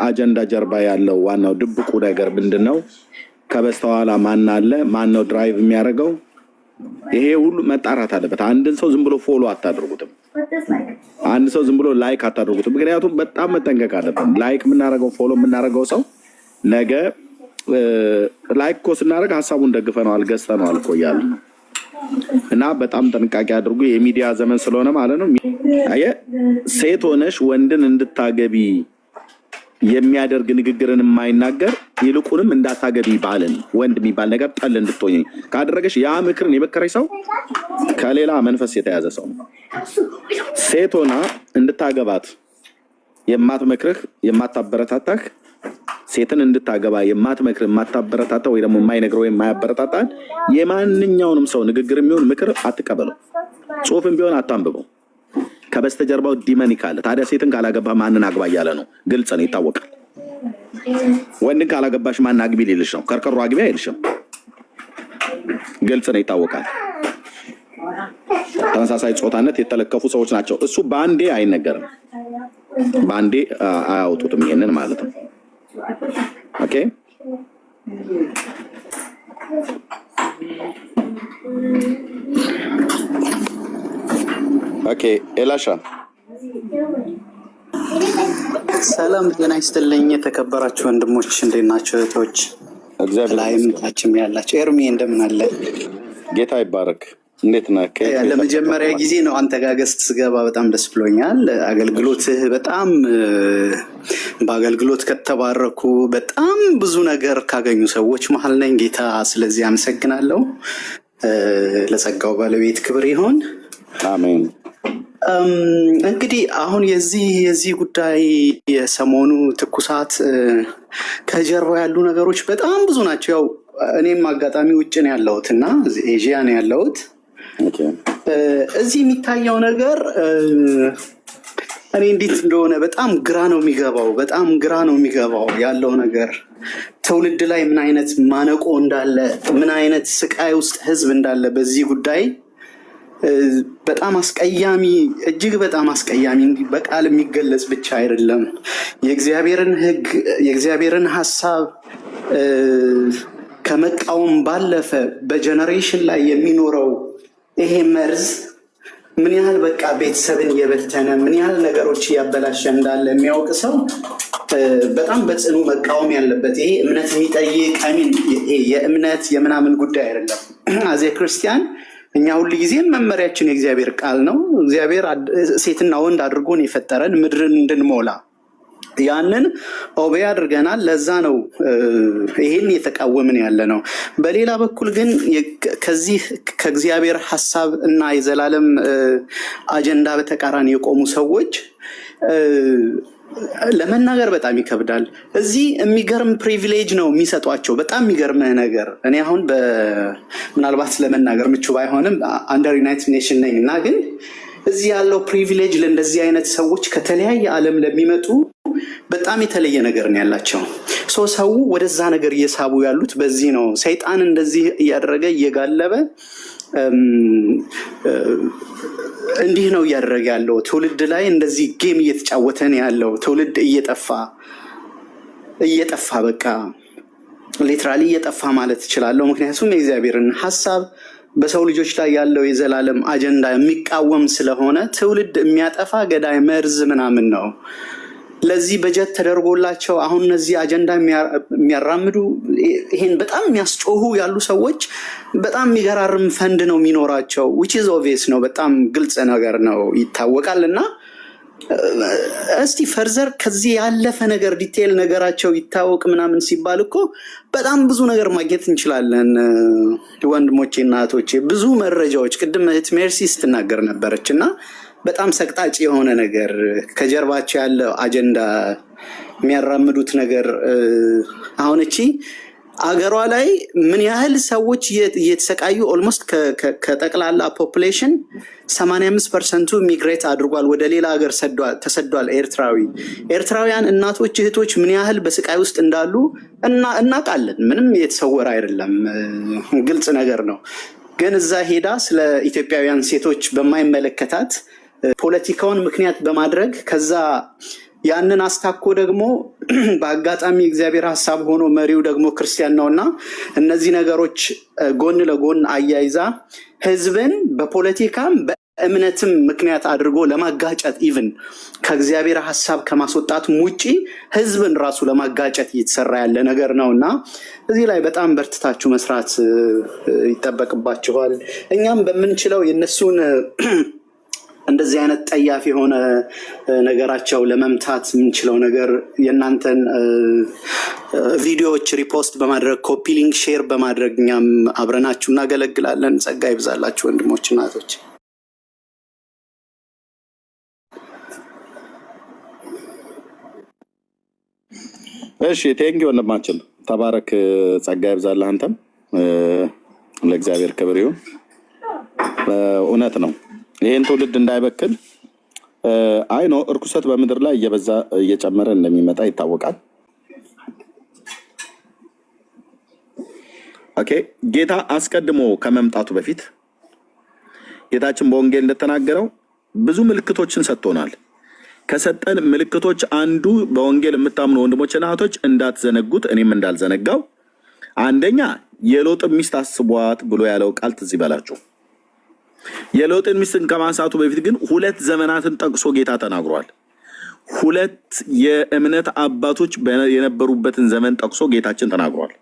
አጀንዳ ጀርባ ያለው ዋናው ድብቁ ነገር ምንድነው? ከበስተኋላ ማን አለ? ማን ነው ድራይቭ የሚያደርገው? ይሄ ሁሉ መጣራት አለበት። አንድን ሰው ዝም ብሎ ፎሎ አታደርጉትም። አንድ ሰው ዝም ብሎ ላይክ አታደርጉትም። ምክንያቱም በጣም መጠንቀቅ አለብን። ላይክ የምናደርገው ፎሎ የምናደርገው ሰው ነገ ላይክ እኮ ስናደርግ ሀሳቡን ደግፈነዋል ገዝተነዋል እኮ እያሉ እና በጣም ጥንቃቄ አድርጉ። የሚዲያ ዘመን ስለሆነ ማለት ነው። ሴት ሆነሽ ወንድን እንድታገቢ የሚያደርግ ንግግርን የማይናገር ይልቁንም እንዳታገቢ ባልን ወንድ የሚባል ነገር ጠል እንድትሆኝ ካደረገሽ ያ ምክርን የመከረሽ ሰው ከሌላ መንፈስ የተያዘ ሰው። ሴት ሆና እንድታገባት የማትመክርህ የማታበረታታህ ሴትን እንድታገባ የማትመክር የማታበረታታ ወይ ደግሞ የማይነግረው የማያበረታታን የማንኛውንም ሰው ንግግር የሚሆን ምክር አትቀበለው። ጽሁፍም ቢሆን አታንብበው። ከበስተጀርባው ዲመኒክ አለ። ታዲያ ሴትን ካላገባ ማንን አግባ እያለ ነው። ግልጽ ነው፣ ይታወቃል። ወንድን ካላገባሽ ማን አግቢ ሊልሽ ነው። ከርከሮ አግቢ አይልሽም። ግልጽ ነው፣ ይታወቃል። ተመሳሳይ ጾታነት የተለከፉ ሰዎች ናቸው። እሱ ባንዴ አይነገርም፣ ባንዴ አያወጡትም። ይሄንን ማለት ነው። ኦኬ ኦኬ። ኤላሻ ሰላም ጤና ይስጥልኝ። የተከበራችሁ ወንድሞች እንዴት ናቸው? እህቶች ላይም ታችም ያላቸው ኤርሚ እንደምን አለ? ጌታ ይባረክ። እንዴት ነህ? ለመጀመሪያ ጊዜ ነው አንተ ጋር ገስት ስገባ፣ በጣም ደስ ብሎኛል። አገልግሎትህ በጣም በአገልግሎት ከተባረኩ በጣም ብዙ ነገር ካገኙ ሰዎች መሀል ነኝ። ጌታ ስለዚህ አመሰግናለሁ። ለጸጋው ባለቤት ክብር ይሁን። አሜን። እንግዲህ አሁን የዚህ ጉዳይ የሰሞኑ ትኩሳት ከጀርባው ያሉ ነገሮች በጣም ብዙ ናቸው። ያው እኔም አጋጣሚ ውጭ ነው ያለሁት እና ኤዥያ ነው ያለሁት። እዚህ የሚታየው ነገር እኔ እንዴት እንደሆነ በጣም ግራ ነው የሚገባው ያለው ነገር። ትውልድ ላይ ምን አይነት ማነቆ እንዳለ፣ ምን አይነት ስቃይ ውስጥ ህዝብ እንዳለ በዚህ ጉዳይ በጣም አስቀያሚ፣ እጅግ በጣም አስቀያሚ፣ በቃል የሚገለጽ ብቻ አይደለም። የእግዚአብሔርን ሕግ የእግዚአብሔርን ሐሳብ ከመቃወም ባለፈ በጀነሬሽን ላይ የሚኖረው ይሄ መርዝ ምን ያህል በቃ ቤተሰብን እየበተነ ምን ያህል ነገሮች እያበላሸ እንዳለ የሚያውቅ ሰው በጣም በጽኑ መቃወም ያለበት ይሄ እምነት የሚጠይቅ የእምነት የምናምን ጉዳይ አይደለም። አዜ ክርስቲያን እኛ ሁሉ ጊዜም መመሪያችን የእግዚአብሔር ቃል ነው። እግዚአብሔር ሴትና ወንድ አድርጎን የፈጠረን ምድርን እንድንሞላ ያንን ኦቤ አድርገናል። ለዛ ነው ይሄን የተቃወምን ያለ ነው። በሌላ በኩል ግን ከዚህ ከእግዚአብሔር ሐሳብ እና የዘላለም አጀንዳ በተቃራኒ የቆሙ ሰዎች ለመናገር በጣም ይከብዳል። እዚህ የሚገርም ፕሪቪሌጅ ነው የሚሰጧቸው። በጣም የሚገርምህ ነገር እኔ አሁን ምናልባት ለመናገር ምቹ ባይሆንም አንደር ዩናይትድ ኔሽን ነኝ እና ግን እዚህ ያለው ፕሪቪሌጅ ለእንደዚህ አይነት ሰዎች ከተለያየ ዓለም ለሚመጡ በጣም የተለየ ነገር ነው ያላቸው። ሰው ወደዛ ነገር እየሳቡ ያሉት በዚህ ነው። ሰይጣን እንደዚህ እያደረገ እየጋለበ እንዲህ ነው እያደረገ ያለው። ትውልድ ላይ እንደዚህ ጌም እየተጫወተ ነው ያለው። ትውልድ እየጠፋ በቃ ሊትራሊ እየጠፋ ማለት እችላለሁ። ምክንያቱም የእግዚአብሔርን ሐሳብ በሰው ልጆች ላይ ያለው የዘላለም አጀንዳ የሚቃወም ስለሆነ ትውልድ የሚያጠፋ ገዳይ መርዝ ምናምን ነው። ለዚህ በጀት ተደርጎላቸው አሁን እነዚህ አጀንዳ የሚያራምዱ ይሄን በጣም የሚያስጮሁ ያሉ ሰዎች በጣም የሚገራርም ፈንድ ነው የሚኖራቸው። which is obvious ነው፣ በጣም ግልጽ ነገር ነው፣ ይታወቃል። እና እስቲ ፈርዘር ከዚህ ያለፈ ነገር ዲቴል ነገራቸው ይታወቅ ምናምን ሲባል እኮ በጣም ብዙ ነገር ማግኘት እንችላለን። ወንድሞቼ እና እህቶቼ ብዙ መረጃዎች ቅድም እህት ሜርሲ ስትናገር ነበረች እና በጣም ሰቅጣጭ የሆነ ነገር ከጀርባቸው ያለው አጀንዳ የሚያራምዱት ነገር አሁን እቺ አገሯ ላይ ምን ያህል ሰዎች እየተሰቃዩ ኦልሞስት ከጠቅላላ ፖፑሌሽን 85% ሚግሬት አድርጓል፣ ወደ ሌላ ሀገር ተሰዷል። ኤርትራውያን እናቶች እህቶች ምን ያህል በስቃይ ውስጥ እንዳሉ እናውቃለን። ምንም የተሰወረ አይደለም፣ ግልጽ ነገር ነው። ግን እዛ ሄዳ ስለ ኢትዮጵያውያን ሴቶች በማይመለከታት ፖለቲካውን ምክንያት በማድረግ ከዛ ያንን አስታኮ ደግሞ በአጋጣሚ እግዚአብሔር ሐሳብ ሆኖ መሪው ደግሞ ክርስቲያን ነውና እነዚህ ነገሮች ጎን ለጎን አያይዛ ህዝብን በፖለቲካም በእምነትም ምክንያት አድርጎ ለማጋጨት ኢቭን ከእግዚአብሔር ሐሳብ ከማስወጣቱም ውጪ ህዝብን ራሱ ለማጋጨት እየተሰራ ያለ ነገር ነውና እዚህ ላይ በጣም በርትታችሁ መስራት ይጠበቅባችኋል። እኛም በምንችለው የነሱን እንደዚህ አይነት ጠያፍ የሆነ ነገራቸው ለመምታት የምንችለው ነገር የእናንተን ቪዲዮዎች ሪፖስት በማድረግ ኮፒ ሊንክ ሼር በማድረግ እኛም አብረናችሁ እናገለግላለን። ጸጋ ይብዛላችሁ ወንድሞች እናቶች። እሺ ቴንኪ ወንድማችን ተባረክ፣ ጸጋ ይብዛልህ። አንተም ለእግዚአብሔር ክብር ይሁን። እውነት ነው ይሄን ትውልድ እንዳይበክል አይኖ እርኩሰት በምድር ላይ እየበዛ እየጨመረ እንደሚመጣ ይታወቃል። ኦኬ ጌታ አስቀድሞ ከመምጣቱ በፊት ጌታችን በወንጌል እንደተናገረው ብዙ ምልክቶችን ሰጥቶናል። ከሰጠን ምልክቶች አንዱ በወንጌል የምታምኑ ወንድሞችና እህቶች እንዳትዘነጉት እኔም እንዳልዘነጋው አንደኛ የሎጥን ሚስት አስቧት ብሎ ያለው ቃል ትዝ ይበላችሁ። የሎጥን ሚስትን ከማንሳቱ በፊት ግን 2 ዘመናትን ጠቅሶ ጌታ ተናግሯል። 2 የእምነት አባቶች የነበሩበትን ዘመን ጠቅሶ ጌታችን ተናግሯል።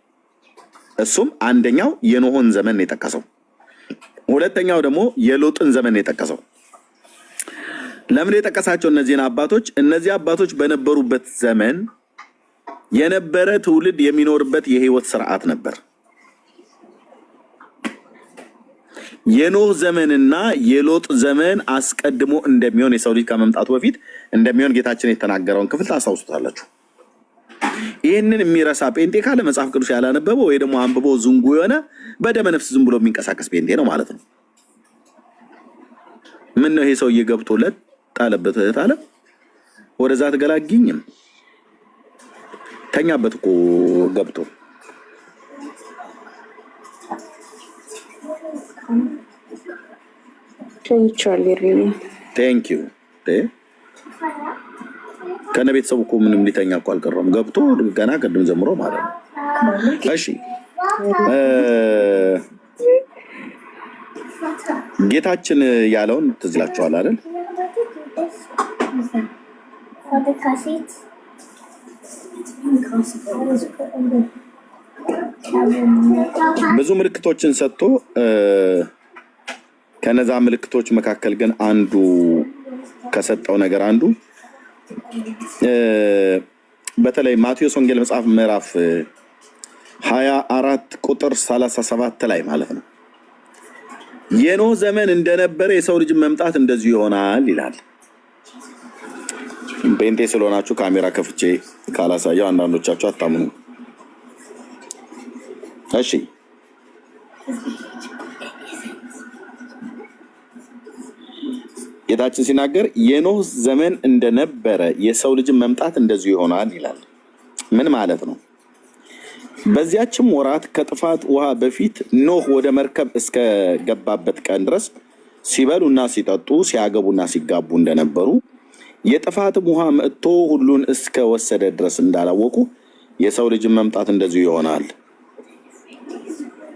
እሱም አንደኛው የኖህን ዘመን የጠቀሰው፣ ሁለተኛው ደግሞ የሎጥን ዘመን የጠቀሰው። ለምን የጠቀሳቸው እነዚህን አባቶች? እነዚህ አባቶች በነበሩበት ዘመን የነበረ ትውልድ የሚኖርበት የህይወት ስርዓት ነበር። የኖህ ዘመንና የሎጥ ዘመን አስቀድሞ እንደሚሆን የሰው ልጅ ከመምጣቱ በፊት እንደሚሆን ጌታችን የተናገረውን ክፍል ታስታውሱታላችሁ። ይህንን የሚረሳ ጴንጤ ካለ መጽሐፍ ቅዱስ ያላነበበው ወይ ደግሞ አንብቦ ዝንጉ የሆነ በደመ ነፍስ ዝም ብሎ የሚንቀሳቀስ ጴንጤ ነው ማለት ነው። ምን ነው ይሄ ሰውዬ ገብቶለት ጣለበት ታለ ወደዛ ተገላግኝም ተኛበት እኮ ገብቶ ቴንክ ዩ ከነ ቤተሰቡ እኮ ምንም ሊተኛ እኮ አልቀረም ገብቶ ገና ቅድም ጀምሮ ማለት ነው። እሺ ጌታችን ያለውን ትዝ ይላችኋል አይደል? ብዙ ምልክቶችን ሰጥቶ ከነዛ ምልክቶች መካከል ግን አንዱ ከሰጠው ነገር አንዱ በተለይ ማቴዎስ ወንጌል መጽሐፍ ምዕራፍ 24 ቁጥር 37 ላይ ማለት ነው የኖህ ዘመን እንደነበረ የሰው ልጅ መምጣት እንደዚሁ ይሆናል ይላል። ጴንጤ ስለሆናችሁ ካሜራ ከፍቼ ካላሳየው አንዳንዶቻችሁ አታምኑ። እሺ ጌታችን ሲናገር የኖህ ዘመን እንደነበረ የሰው ልጅ መምጣት እንደዚሁ ይሆናል ይላል። ምን ማለት ነው? በዚያችም ወራት ከጥፋት ውሃ በፊት ኖህ ወደ መርከብ እስከ ገባበት ቀን ድረስ ሲበሉና ሲጠጡ ሲያገቡና ሲጋቡ እንደነበሩ የጥፋትም ውሃ መጥቶ ሁሉን እስከ ወሰደ ድረስ እንዳላወቁ የሰው ልጅ መምጣት እንደዚሁ ይሆናል።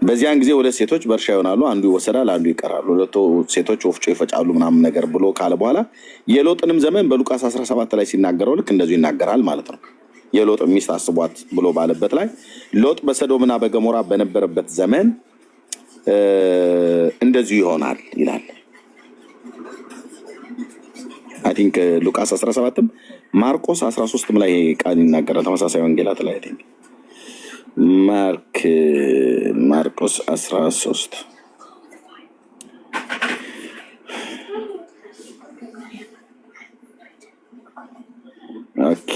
በዚያን ጊዜ ሁለት ሴቶች በእርሻ ይሆናሉ፣ አንዱ ይወሰዳል፣ አንዱ ይቀራል። ሁለቱ ሴቶች ወፍጮ ይፈጫሉ ምናምን ነገር ብሎ ካለ በኋላ የሎጥንም ዘመን በሉቃስ 17 ላይ ሲናገረው ልክ እንደዚሁ ይናገራል ማለት ነው። የሎጥ ሚስት አስቧት ብሎ ባለበት ላይ ሎጥ በሰዶምና በገሞራ በነበረበት ዘመን እንደዚሁ ይሆናል ይላል። አይ ቲንክ ሉቃስ 17ም ማርቆስ 13ም ላይ ቃል ይናገራል። ተመሳሳይ ወንጌላት ላይ አይደል? ማርቆስ 13 ኦኬ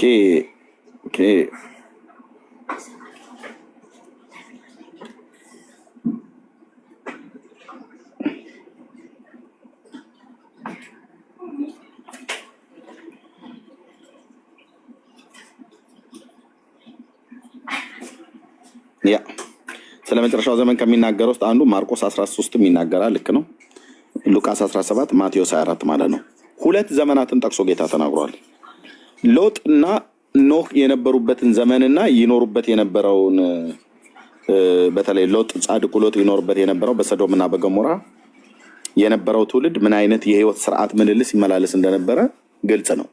ያ ስለ መጨረሻው ዘመን ከሚናገር ውስጥ አንዱ ማርቆስ 13ም ይናገራል። ልክ ነው። ሉቃስ 17 ማቴዎስ 24 ማለት ነው። ሁለት ዘመናትን ጠቅሶ ጌታ ተናግሯል። ሎጥና ኖህ የነበሩበትን ዘመንና ይኖሩበት የነበረውን በተለይ ሎጥ ጻድቁ ሎጥ ይኖርበት የነበረው በሰዶምና በገሞራ የነበረው ትውልድ ምን አይነት የህይወት ስርዓት ምልልስ ይመላለስ እንደነበረ ግልጽ ነው።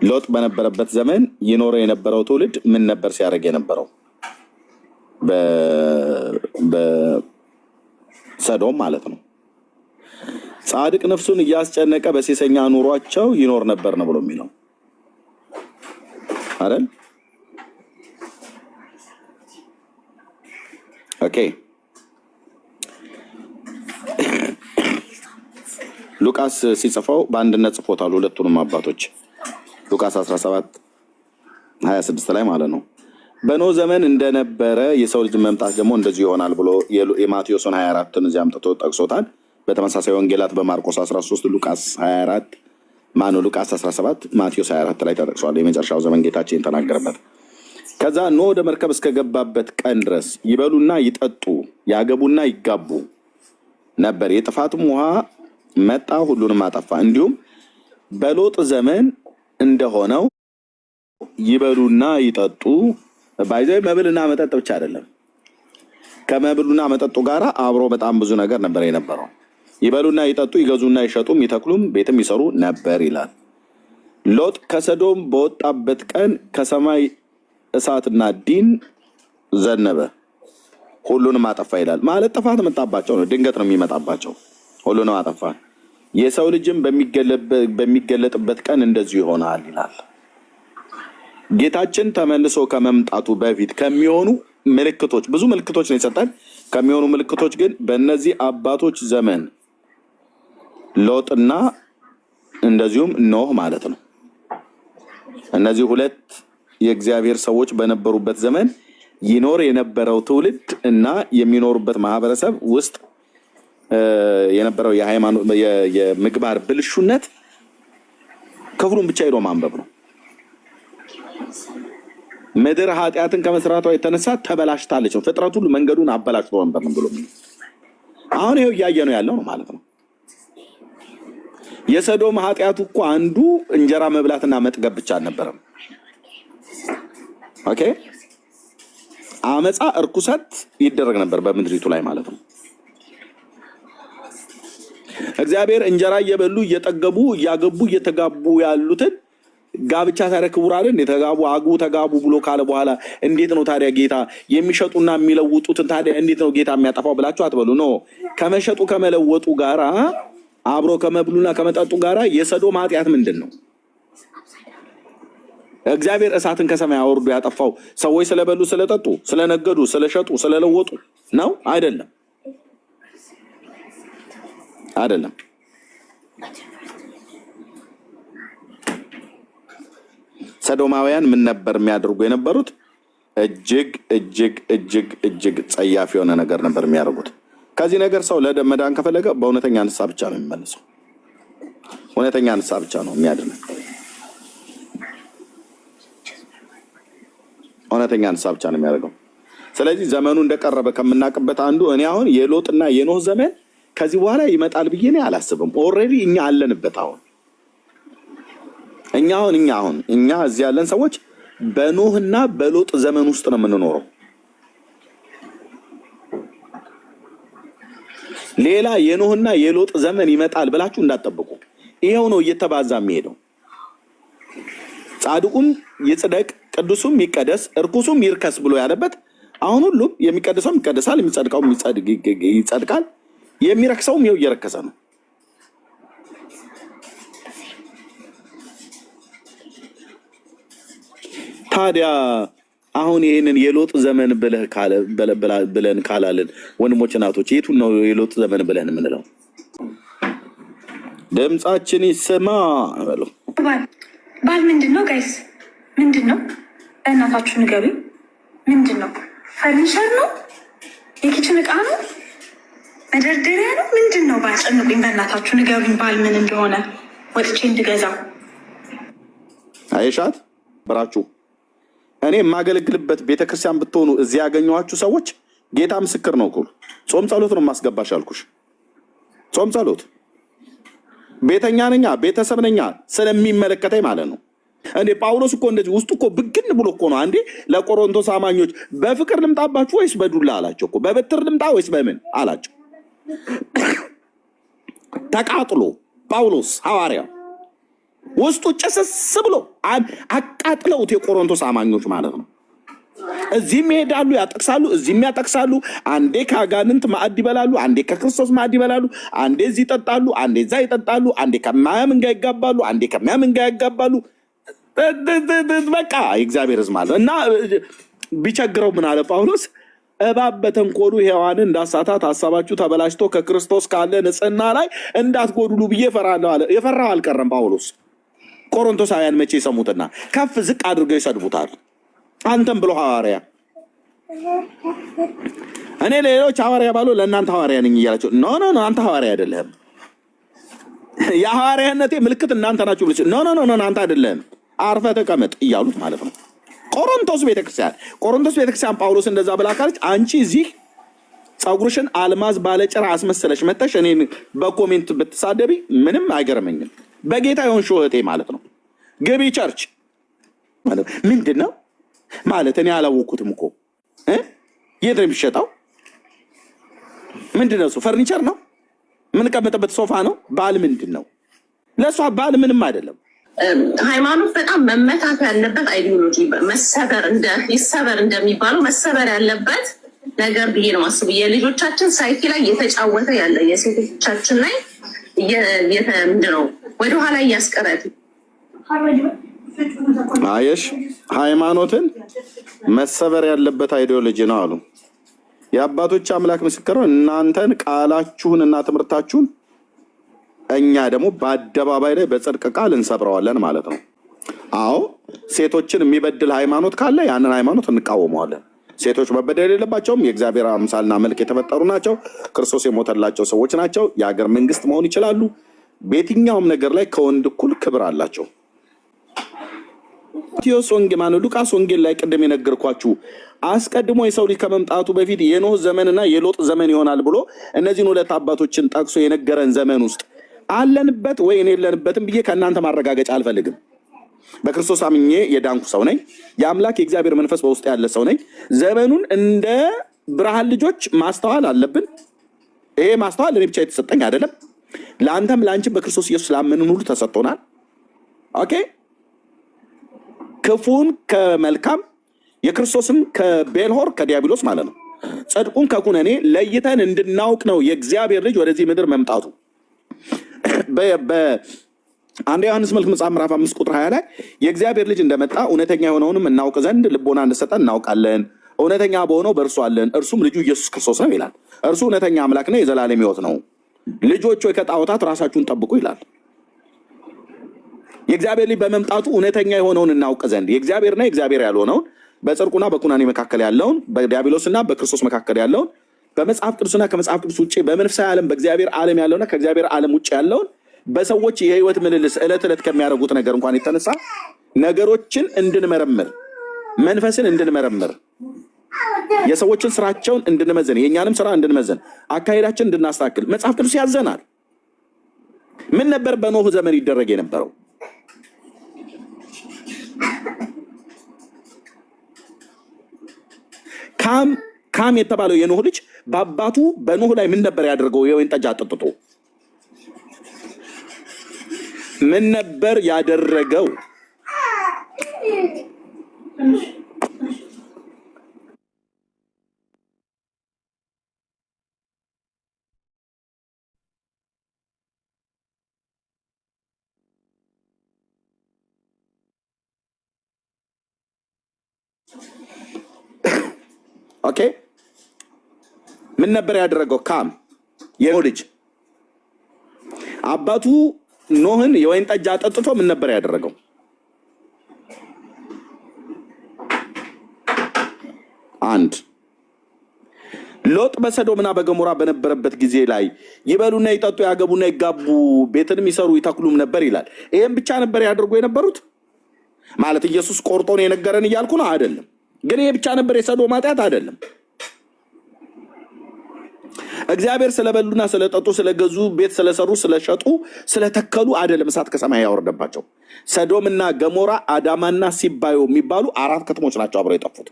ሎጥ በነበረበት ዘመን ይኖር የነበረው ትውልድ ምን ነበር ሲያደርግ የነበረው? በሰዶም ማለት ነው። ጻድቅ ነፍሱን እያስጨነቀ በሴሰኛ ኑሯቸው ይኖር ነበር ነው ብሎ የሚለው አይደል? ኦኬ ሉቃስ ሲጽፈው በአንድነት ጽፎታል ሁለቱንም አባቶች። ሉቃስ 17:26 ላይ ማለት ነው። በኖህ ዘመን እንደነበረ የሰው ልጅ መምጣት ደግሞ እንደዚሁ ይሆናል ብሎ የማቴዎስን 24ን እዚያ አምጥቶ ጠቅሶታል። በተመሳሳይ ወንጌላት በማርቆስ 13፣ ሉቃስ 24 ሉቃስ 17፣ ማቴዎስ 24 ላይ ተጠቅሷል። የመጨረሻው ዘመን ጌታችን የተናገረበት። ከዛ ኖህ ወደ መርከብ እስከገባበት ቀን ድረስ ይበሉና ይጠጡ ያገቡና ይጋቡ ነበር። የጥፋትም ውሃ መጣ ሁሉንም አጠፋ። እንዲሁም በሎጥ ዘመን እንደሆነው ይበሉና ይጠጡ። ባይዘይ መብልና መጠጥ ብቻ አይደለም፣ ከመብሉና መጠጡ ጋር አብሮ በጣም ብዙ ነገር ነበር የነበረው። ይበሉና ይጠጡ፣ ይገዙና ይሸጡም፣ ይተክሉም፣ ቤትም ይሰሩ ነበር ይላል። ሎጥ ከሰዶም በወጣበት ቀን ከሰማይ እሳትና ዲን ዘነበ ሁሉንም አጠፋ ይላል። ማለት ጥፋት መጣባቸው ነው፣ ድንገት ነው የሚመጣባቸው። ሁሉንም አጠፋ። የሰው ልጅም በሚገለጥበት ቀን እንደዚሁ ይሆናል ይላል። ጌታችን ተመልሶ ከመምጣቱ በፊት ከሚሆኑ ምልክቶች ብዙ ምልክቶች ነው የሰጠን። ከሚሆኑ ምልክቶች ግን በእነዚህ አባቶች ዘመን ሎጥና እንደዚሁም ኖህ ማለት ነው። እነዚህ ሁለት የእግዚአብሔር ሰዎች በነበሩበት ዘመን ይኖር የነበረው ትውልድ እና የሚኖሩበት ማህበረሰብ ውስጥ የነበረው የሃይማኖት የምግባር ብልሹነት ክፍሉን ብቻ ሄዶ ማንበብ ነው። ምድር ኃጢአትን ከመስራቷ የተነሳ ተበላሽታለች ነው። ፍጥረት ሁሉ መንገዱን አበላሽቶ ነበር ብሎ አሁን ይሄው እያየ ነው ያለው ነው ማለት ነው። የሰዶም ኃጢአቱ እኮ አንዱ እንጀራ መብላትና መጥገብ ብቻ አልነበረም። ኦኬ አመፃ እርኩሰት ይደረግ ነበር በምድሪቱ ላይ ማለት ነው። እግዚአብሔር እንጀራ እየበሉ እየጠገቡ እያገቡ እየተጋቡ ያሉትን ጋብቻ ታዲያ ክቡራንን የተጋቡ አግቡ ተጋቡ ብሎ ካለ በኋላ እንዴት ነው ታዲያ ጌታ የሚሸጡና የሚለውጡትን ታዲያ እንዴት ነው ጌታ የሚያጠፋው ብላችሁ አትበሉ። ነው ከመሸጡ ከመለወጡ ጋራ አብሮ ከመብሉና ከመጠጡ ጋራ የሰዶም ኃጢአት ምንድን ነው? እግዚአብሔር እሳትን ከሰማይ አወርዶ ያጠፋው ሰዎች ስለበሉ ስለጠጡ ስለነገዱ ስለሸጡ ስለለወጡ ነው? አይደለም። ሰዶማውያን ምን ነበር የሚያደርጉ የነበሩት? እጅግ ጸያፍ የሆነ ነገር ነበር የሚያደርጉት። ከዚህ ነገር ሰው ለመዳን ከፈለገ በእውነተኛ ንስሐ ብቻ ነው የሚመለሰው። እውነተኛ ንስሐ ብቻ ነው የሚያድነው። እውነተኛ ንስሐ ብቻ ነው የሚያደርገው። ስለዚህ ዘመኑ እንደቀረበ ከምናውቅበት አንዱ እኔ አሁን የሎጥና የኖህ ዘመን ከዚህ በኋላ ይመጣል ብዬ እኔ አላስብም። ኦልሬዲ እኛ አለንበት። እኛ እዚህ ያለን ሰዎች በኖህና በሎጥ ዘመን ውስጥ ነው የምንኖረው። ሌላ የኖህና የሎጥ ዘመን ይመጣል ብላችሁ እንዳትጠብቁ። ይሄው ነው እየተባዛ የሚሄደው። ጻድቁም ይጽደቅ፣ ቅዱሱም ይቀደስ፣ እርኩሱም ይርከስ ብሎ ያለበት አሁን ሁሉም የሚቀደሰውም ይቀደሳል፣ የሚጸድቀውም ይጸድቃል፣ የሚረክሰውም ይኸው እየረከሰ ነው። ታዲያ አሁን ይህንን የሎጥ ዘመን ብለን ካላልን ወንድሞች እናቶች የቱን ነው የሎጥ ዘመን ብለን የምንለው? ድምጻችን ይሰማ በሉ። ባል ምንድን ነው ጋይስ? ምንድን ነው? እናታችሁ ንገቢ። ምንድን ነው? ፈርኒቸር ነው? የኪችን እቃ ነው? መደርደሪያ ነው? ምንድን ነው? ባጨንቁኝ በእናታችሁ ንገቢኝ፣ ባል ምን እንደሆነ ወጥቼ እንድገዛው። አይሻት ብራችሁ እኔ የማገለግልበት ቤተክርስቲያን ብትሆኑ እዚህ ያገኘኋችሁ ሰዎች ጌታ ምስክር ነው እኮ ጾም ጸሎት ነው ማስገባሽ አልኩሽ። ጾም ጸሎት ቤተኛ ነኛ ቤተሰብ ነኛ ስለሚመለከተኝ ማለት ነው። እንዴ ጳውሎስ እኮ እንደዚህ ውስጡ እኮ ብግን ብሎ እኮ ነው አንዴ ለቆሮንቶስ አማኞች በፍቅር ልምጣባችሁ ወይስ በዱላ አላቸው እኮ። በበትር ልምጣ ወይስ በምን አላቸው። ተቃጥሎ ጳውሎስ ሐዋርያው ውስጡ ጭስስ ብሎ አቃጥለውት የቆሮንቶስ አማኞች ማለት ነው። እዚህም ይሄዳሉ ያጠቅሳሉ፣ እዚህም ያጠቅሳሉ። አንዴ ከአጋንንት ማዕድ ይበላሉ፣ አንዴ ከክርስቶስ ማዕድ ይበላሉ፣ አንዴ እዚህ ይጠጣሉ፣ አንዴ እዛ ይጠጣሉ፣ አንዴ ከማያምን ጋር ይጋባሉ፣ አንዴ ከማያምን ጋር ይጋባሉ። በቃ የእግዚአብሔር ሕዝብ ማለት እና ቢቸግረው ምን አለ ጳውሎስ? እባብ በተንኮሉ ሔዋንን እንዳሳታት ሀሳባችሁ ተበላሽቶ ከክርስቶስ ካለ ንጽሕና ላይ እንዳትጎድሉ ብዬ እፈራለሁ አለ። የፈራው አልቀረም ጳውሎስ። ቆሮንቶሳውያን መቼ ይሰሙትና ከፍ ዝቅ አድርገው ይሰድቡታል። አንተም ብሎ ሐዋርያ እኔ ለሌሎች ሐዋርያ ባሉ ለእናንተ ሐዋርያ ነኝ እያላቸው ኖ አንተ ሐዋርያ አይደለህም። የሐዋርያነቴ ምልክት እናንተ ናችሁ ብለሽ ኖ አንተ አይደለህም አርፈህ ተቀመጥ እያሉት ማለት ነው። ቆሮንቶስ ቤተክርስቲያን ጳውሎስ እንደዛ ብላ ካለች አንቺ እዚህ ፀጉርሽን አልማዝ ባለጭራ አስመሰለሽ መተሽ እኔን በኮሜንት ብትሳደቢ ምንም አይገርመኝም። በጌታ የሆን ሾህቴ ማለት ነው። ግቢ ቸርች ማለት ምንድን ነው ማለት እኔ አላወኩትም እኮ የት ነው የሚሸጠው? ምንድን ነው እሱ? ፈርኒቸር ነው? የምንቀመጥበት ሶፋ ነው? ባል ምንድን ነው? ለእሷ ባል ምንም አይደለም። ሃይማኖት በጣም መመታት ያለበት አይዲዮሎጂ ይሰበር እንደሚባለው መሰበር ያለበት ነገር ብዬ ነው ማስቡ። የልጆቻችን ሳይኪ ላይ እየተጫወተ ያለ የሴቶቻችን ላይ ምንድን ነው ወደኋላ እያስቀረት አየሽ፣ ሃይማኖትን መሰበር ያለበት አይዲዮሎጂ ነው አሉ። የአባቶች አምላክ ምስክር ነው። እናንተን ቃላችሁን እና ትምህርታችሁን እኛ ደግሞ በአደባባይ ላይ በጽድቅ ቃል እንሰብረዋለን ማለት ነው። አዎ ሴቶችን የሚበድል ሃይማኖት ካለ ያንን ሃይማኖት እንቃወመዋለን። ሴቶች መበደል የሌለባቸውም። የእግዚአብሔር አምሳልና መልክ የተፈጠሩ ናቸው። ክርስቶስ የሞተላቸው ሰዎች ናቸው። የሀገር መንግስት መሆን ይችላሉ። በየትኛውም ነገር ላይ ከወንድ እኩል ክብር አላቸው። ሉቃስ ወንጌል ላይ ቅድም የነገርኳችሁ አስቀድሞ የሰው ልጅ ከመምጣቱ በፊት የኖህ ዘመንና የሎጥ ዘመን ይሆናል ብሎ እነዚህን ሁለት አባቶችን ጠቅሶ የነገረን ዘመን ውስጥ አለንበት ወይ እኔ የለንበትም ብዬ ከእናንተ ማረጋገጫ አልፈልግም። በክርስቶስ አምኜ የዳንኩ ሰው ነኝ። የአምላክ የእግዚአብሔር መንፈስ በውስጥ ያለ ሰው ነኝ። ዘመኑን እንደ ብርሃን ልጆች ማስተዋል አለብን። ይሄ ማስተዋል እኔ ብቻ የተሰጠኝ አይደለም። ለአንተም ለአንቺም በክርስቶስ ኢየሱስ ላመንን ሁሉ ተሰጥቶናል። ኦኬ ክፉን ከመልካም የክርስቶስም ከቤልሆር ከዲያብሎስ ማለት ነው ጽድቁን ከኩነኔ ለይተን እንድናውቅ ነው የእግዚአብሔር ልጅ ወደዚህ ምድር መምጣቱ። በአንድ ዮሐንስ መልክ መጽሐፍ ምዕራፍ 5 ቁጥር 20 ላይ የእግዚአብሔር ልጅ እንደመጣ እውነተኛ የሆነውንም እናውቅ ዘንድ ልቦና እንደሰጠን እናውቃለን። እውነተኛ በሆነው በእርሱ አለን፣ እርሱም ልጁ ኢየሱስ ክርስቶስ ነው ይላል። እርሱ እውነተኛ አምላክ ነው፣ የዘላለም ሕይወት ነው። ልጆች ወይ ከጣዖታት ራሳችሁን ጠብቁ ይላል። የእግዚአብሔር ልጅ በመምጣቱ እውነተኛ የሆነውን እናውቅ ዘንድ የእግዚአብሔርና የእግዚአብሔር ያልሆነውን በጽድቁና በኩናኔ መካከል ያለውን በዲያብሎስና በክርስቶስ መካከል ያለውን በመጽሐፍ ቅዱስና ከመጽሐፍ ቅዱስ ውጭ በመንፈሳዊ ዓለም በእግዚአብሔር ዓለም ያለውና ከእግዚአብሔር ዓለም ውጭ ያለውን በሰዎች የህይወት ምልልስ ዕለት ዕለት ከሚያደርጉት ነገር እንኳን የተነሳ ነገሮችን እንድንመረምር መንፈስን እንድንመረምር የሰዎችን ስራቸውን እንድንመዘን የእኛንም ስራ እንድንመዘን አካሄዳችን እንድናስተካክል መጽሐፍ ቅዱስ ያዘናል። ምን ነበር በኖህ ዘመን ይደረግ የነበረው? ካም የተባለው የኖህ ልጅ በአባቱ በኖህ ላይ ምን ነበር ያደርገው? የወይን ጠጅ አጠጥቶ ምን ነበር ያደረገው? ኦኬ ምን ነበር ያደረገው? ካም የኖህ ልጅ አባቱ ኖህን የወይን ጠጅ አጠጥቶ ምን ነበር ያደረገው? አንድ ሎጥ በሰዶምና በገሞራ በነበረበት ጊዜ ላይ ይበሉና ይጠጡ ያገቡና ይጋቡ ቤትንም ይሰሩ ይተክሉም ነበር ይላል። ይሄን ብቻ ነበር ያደርጉ የነበሩት ማለት ኢየሱስ ቆርጦ ነው የነገረን እያልኩ ነው አይደለም። ግን ይሄ ብቻ ነበር የሰዶም ኃጢአት አይደለም። እግዚአብሔር ስለበሉና ስለጠጡ ስለገዙ ቤት ስለሰሩ ስለሸጡ ስለተከሉ አይደለም እሳት ከሰማይ ያወረደባቸው። ሰዶምና ገሞራ አዳማና ሲባዮ የሚባሉ 4 ከተሞች ናቸው አብረው የጠፉት።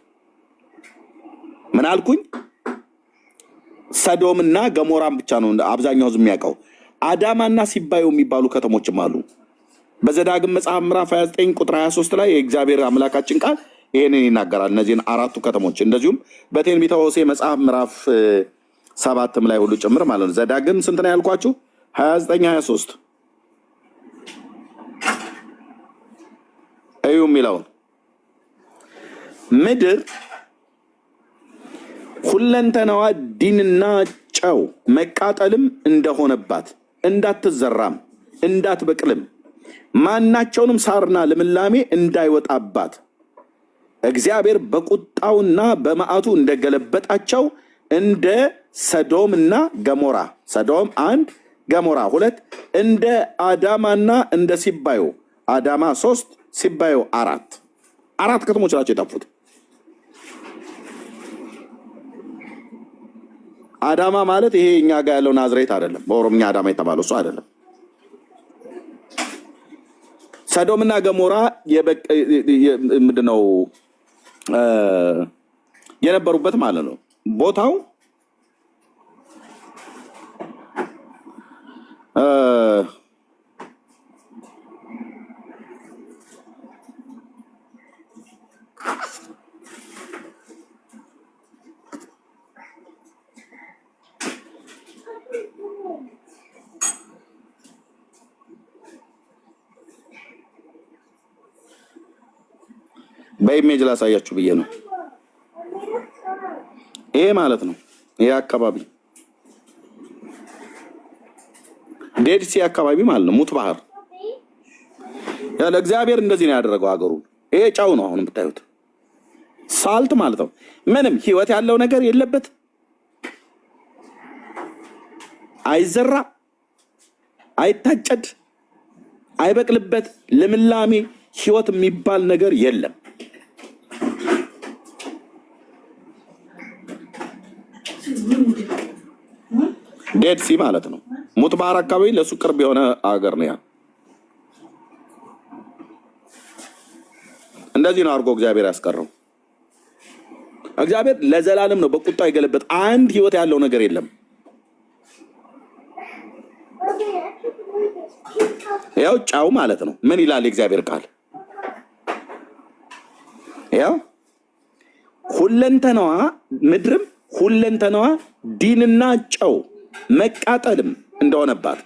ምን አልኩኝ? ሰዶምና ገሞራን ብቻ ነው አብዛኛው ህዝብ የሚያውቀው። አዳማና ሲባዮ የሚባሉ ከተሞችም አሉ። በዘዳግም መጽሐፍ ምዕራፍ 29 ቁጥር 23 ላይ የእግዚአብሔር አምላካችን ቃል ይሄንን ይናገራል። እነዚህን 4ቱ ከተሞች እንደዚሁም በትንቢተ ሆሴዕ መጽሐፍ ምዕራፍ 7 ላይ ሁሉ ጭምር ማለት ነው። ዘዳግም ስንት ነው ያልኳችሁ? 29 23 እዩ የሚለውን ምድር ሁለንተናዋ ዲንና ጨው መቃጠልም እንደሆነባት እንዳትዘራም እንዳትበቅልም ማናቸውንም ሳርና ልምላሜ እንዳይወጣባት እግዚአብሔር በቁጣውና በመዓቱ እንደገለበጣቸው እንደ ሰዶምና ገሞራ ሰዶም 1 ገሞራ 2 እንደ አዳማና እንደ ሲባዮ አዳማ 3 ሲባዮ 4 ከተሞች ናቸው የጠፉት። አዳማ ማለት ይሄ እኛ ጋር ያለው ናዝሬት አይደለም። በኦሮምኛ አዳማ የተባለው እሱ አይደለም። ሰዶምና ገሞራ ምንድነው የነበሩበት ማለት ነው። ቦታው በኢሜጅ ላሳያችሁ ብዬ ነው። ይሄ ማለት ነው ይሄ አካባቢ ዴድ ሲ አካባቢ ማለት ነው። ሙት ባህር ያለ እግዚአብሔር እንደዚህ ነው ያደረገው ሀገሩ። ይሄ ጫው ነው አሁን የምታዩት ሳልት ማለት ነው። ምንም ህይወት ያለው ነገር የለበት፣ አይዘራ፣ አይታጨድ፣ አይበቅልበት፣ ልምላሜ ህይወት የሚባል ነገር የለም። ዴድ ሲ ማለት ነው። ሙት ባህር አካባቢ ለሱ ቅርብ የሆነ ሀገር ነው። ያ እንደዚህ ነው አድርጎ እግዚአብሔር ያስቀረው። እግዚአብሔር ለዘላለም ነው በቁጣው የገለበት። አንድ ህይወት ያለው ነገር የለም። ያው ጫው ማለት ነው። ምን ይላል የእግዚአብሔር ቃል? ያው ሁለንተናዋ ምድርም ሁለንተናዋ ዲንና ጨው መቃጠልም እንደሆነባት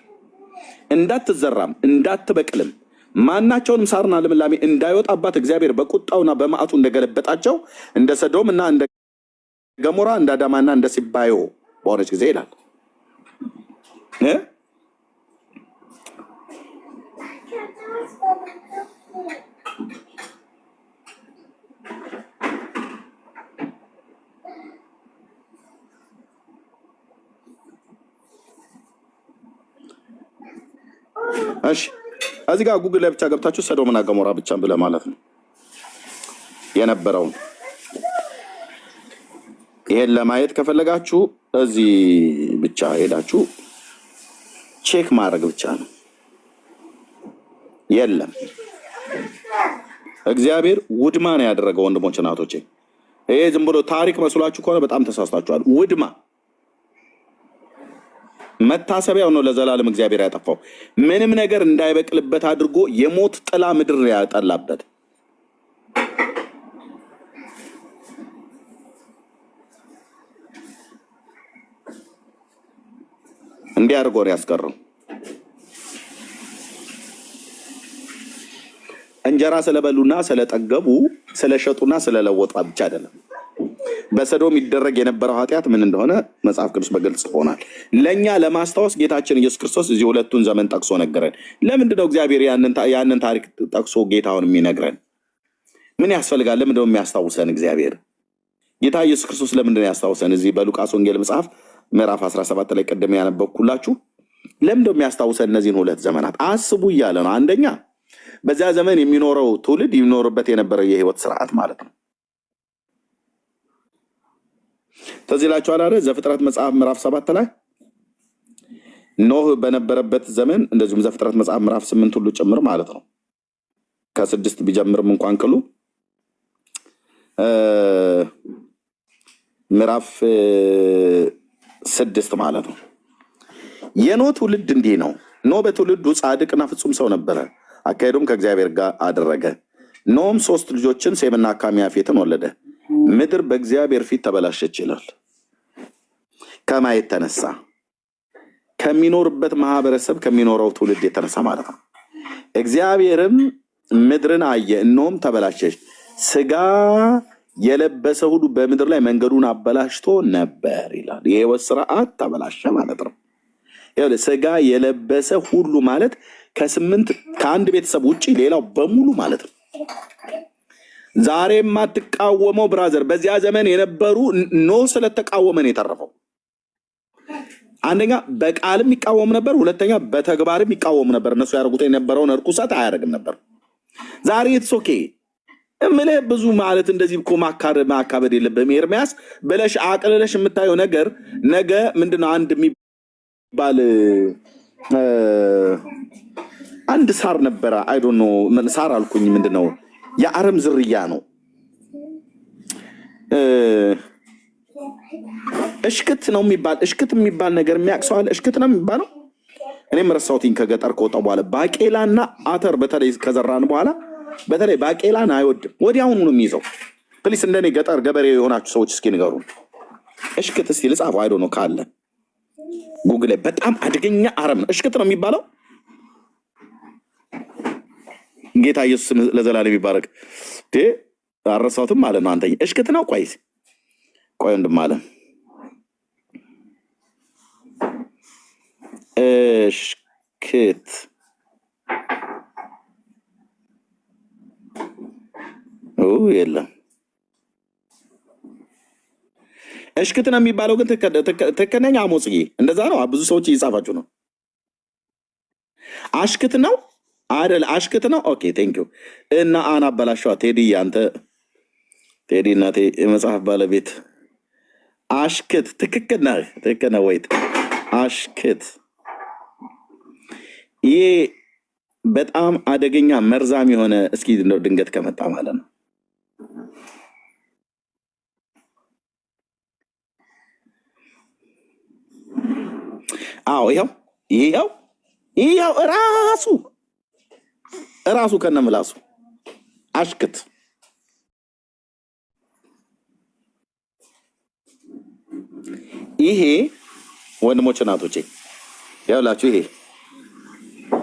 እንዳትዘራም እንዳትበቅልም ማናቸውንም ሳርና ልምላሜ እንዳይወጣባት እግዚአብሔር በቁጣውና በመዓቱ እንደገለበጣቸው እንደ ሰዶም እና እንደ ገሞራ እንደ አዳማና እንደ ሲባዮ በሆነች ጊዜ ይላል። እሺ እዚህ ጋር ጉግል ላይ ብቻ ገብታችሁ ሰዶምና ገሞራ ብቻ ብለ ማለት ነው የነበረውን። ይሄን ለማየት ከፈለጋችሁ እዚህ ብቻ ሄዳችሁ ቼክ ማድረግ ብቻ ነው። የለም እግዚአብሔር ውድማ ነው ያደረገው። ወንድሞች እናቶቼ፣ ይሄ ዝም ብሎ ታሪክ መስሏችሁ ከሆነ በጣም ተሳስታችኋል። ውድማ መታሰቢያው ነው ለዘላለም እግዚአብሔር ያጠፋው። ምንም ነገር እንዳይበቅልበት አድርጎ የሞት ጥላ ምድር ያጠላበት። እንዲህ አድርጎ ነው ያስቀረው። እንጀራ ስለበሉና ስለጠገቡ ስለሸጡና ስለለወጡ ብቻ አይደለም። በሰዶም ይደረግ የነበረው ኃጢአት ምን እንደሆነ መጽሐፍ ቅዱስ በግልጽ ሆናል። ለኛ ለማስታወስ ጌታችን ኢየሱስ ክርስቶስ እዚህ ሁለቱን ዘመን ጠቅሶ ነገረን። ለምንድነው እግዚአብሔር ያንን ታሪክ ጠቅሶ ጌታውን የሚነግረን? ምን ያስፈልጋል? ለምንድነው የሚያስታውሰን እግዚአብሔር? ጌታ ኢየሱስ ክርስቶስ ለምንድነው ያስታውሰን? እዚህ በሉቃስ ወንጌል መጽሐፍ ምዕራፍ 17 ላይ ቀደም ያነበብኩላችሁ ለምንድነው የሚያስታውሰን? እነዚህን ሁለት ዘመናት አስቡ እያለ ነው። አንደኛ በዚያ ዘመን የሚኖረው ትውልድ ይኖርበት የነበረው የህይወት ስርዓት ማለት ነው። ተዚህ ላችኋል አይደል? ዘፍጥረት መጽሐፍ ምዕራፍ 7 ላይ ኖህ በነበረበት ዘመን እንደዚሁም ዘፍጥረት መጽሐፍ ምዕራፍ 8 ሁሉ ጭምር ማለት ነው። ከ6 ቢጀምርም እንኳን ቅሉ ምዕራፍ 6 ማለት ነው። የኖህ ትውልድ እንዲህ ነው። ኖህ በትውልዱ ጻድቅና ፍጹም ሰው ነበረ፣ አካሄዱም ከእግዚአብሔር ጋር አደረገ። ኖህም 3 ልጆችን ሴምና ካም ያፌትን ወለደ። ምድር በእግዚአብሔር ፊት ተበላሸች ይላል። ከማን የተነሳ? ከሚኖርበት ማህበረሰብ ከሚኖረው ትውልድ የተነሳ ማለት ነው። እግዚአብሔርም ምድርን አየ፣ እነሆም ተበላሸች፣ ስጋ የለበሰ ሁሉ በምድር ላይ መንገዱን አበላሽቶ ነበር ይላል። የህይወት ስርዓት ተበላሸ ማለት ነው። ስጋ የለበሰ ሁሉ ማለት ከአንድ ቤተሰብ ውጭ ሌላው በሙሉ ማለት ነው። ዛሬ የማትቃወመው ብራዘር፣ በዚያ ዘመን የነበሩ ኖህ ስለተቃወመን የተረፈው። አንደኛ በቃልም ይቃወም ነበር፣ ሁለተኛ በተግባርም ይቃወም ነበር። እነሱ ያደርጉት የነበረውን እርኩሰት አያደርግም ነበር። ዛሬ ሶኬ እምልህ ብዙ ማለት እንደዚህ እኮ ማካበድ የለብህም። ኤርሚያስ ብለሽ አቅልለሽ የምታየው ነገር ነገ ምንድነው? አንድ ሳር ነበረ። አይ ዶንት ኖ ሳር አልኩኝ። ምንድነው? የአረም ዝርያ ነው። እሽክት ነው የሚባል እሽክት የሚባል ነገር የሚያቅሰዋል። እሽክት ነው የሚባለው። እኔም ረሳሁትኝ ከገጠር ከወጣሁ በኋላ። ባቄላና አተር በተለይ ከዘራን በኋላ በተለይ ባቄላን አይወድም፣ ወዲያውኑ ነው የሚይዘው። ፕሊስ እንደኔ ገጠር ገበሬ የሆናችሁ ሰዎች እስኪ ንገሩ። እሽክት እስኪ ልጻፉ። አይዶ ነው ካለ ጉግል ላይ በጣም አደገኛ አረም ነው። እሽክት ነው የሚባለው። ጌታ ኢየሱስ ለዘላለም ይባረክ። አረሳሁትም ማለት ነው። አንተ እሽክት ነው። ቆይ ወንድም አለ እሽክት የለም። እሽክት ነው የሚባለው ግን ትክክለኛ አሞጽዬ እንደዛ ነው። ብዙ ሰዎች እየጻፋችሁ ነው። አሽክት ነው አይደል? አሽክት ነው። ኦኬ ቴንክ ዩ። እና አና አበላሸዋ ቴዲ፣ አንተ ቴዲ እናቴ የመጽሐፍ ባለቤት አሽክት ትክክል ነህ። ትክክል ነህ። ወይት አሽክት ይሄ በጣም አደገኛ መርዛም የሆነ እስኪ ድንገት ከመጣ ማለት ነው። አዎ ይኸው ራሱ እራሱ ከነምላሱ አሽክት። ይሄ ወንድሞች እናቶቼ ያውላችሁ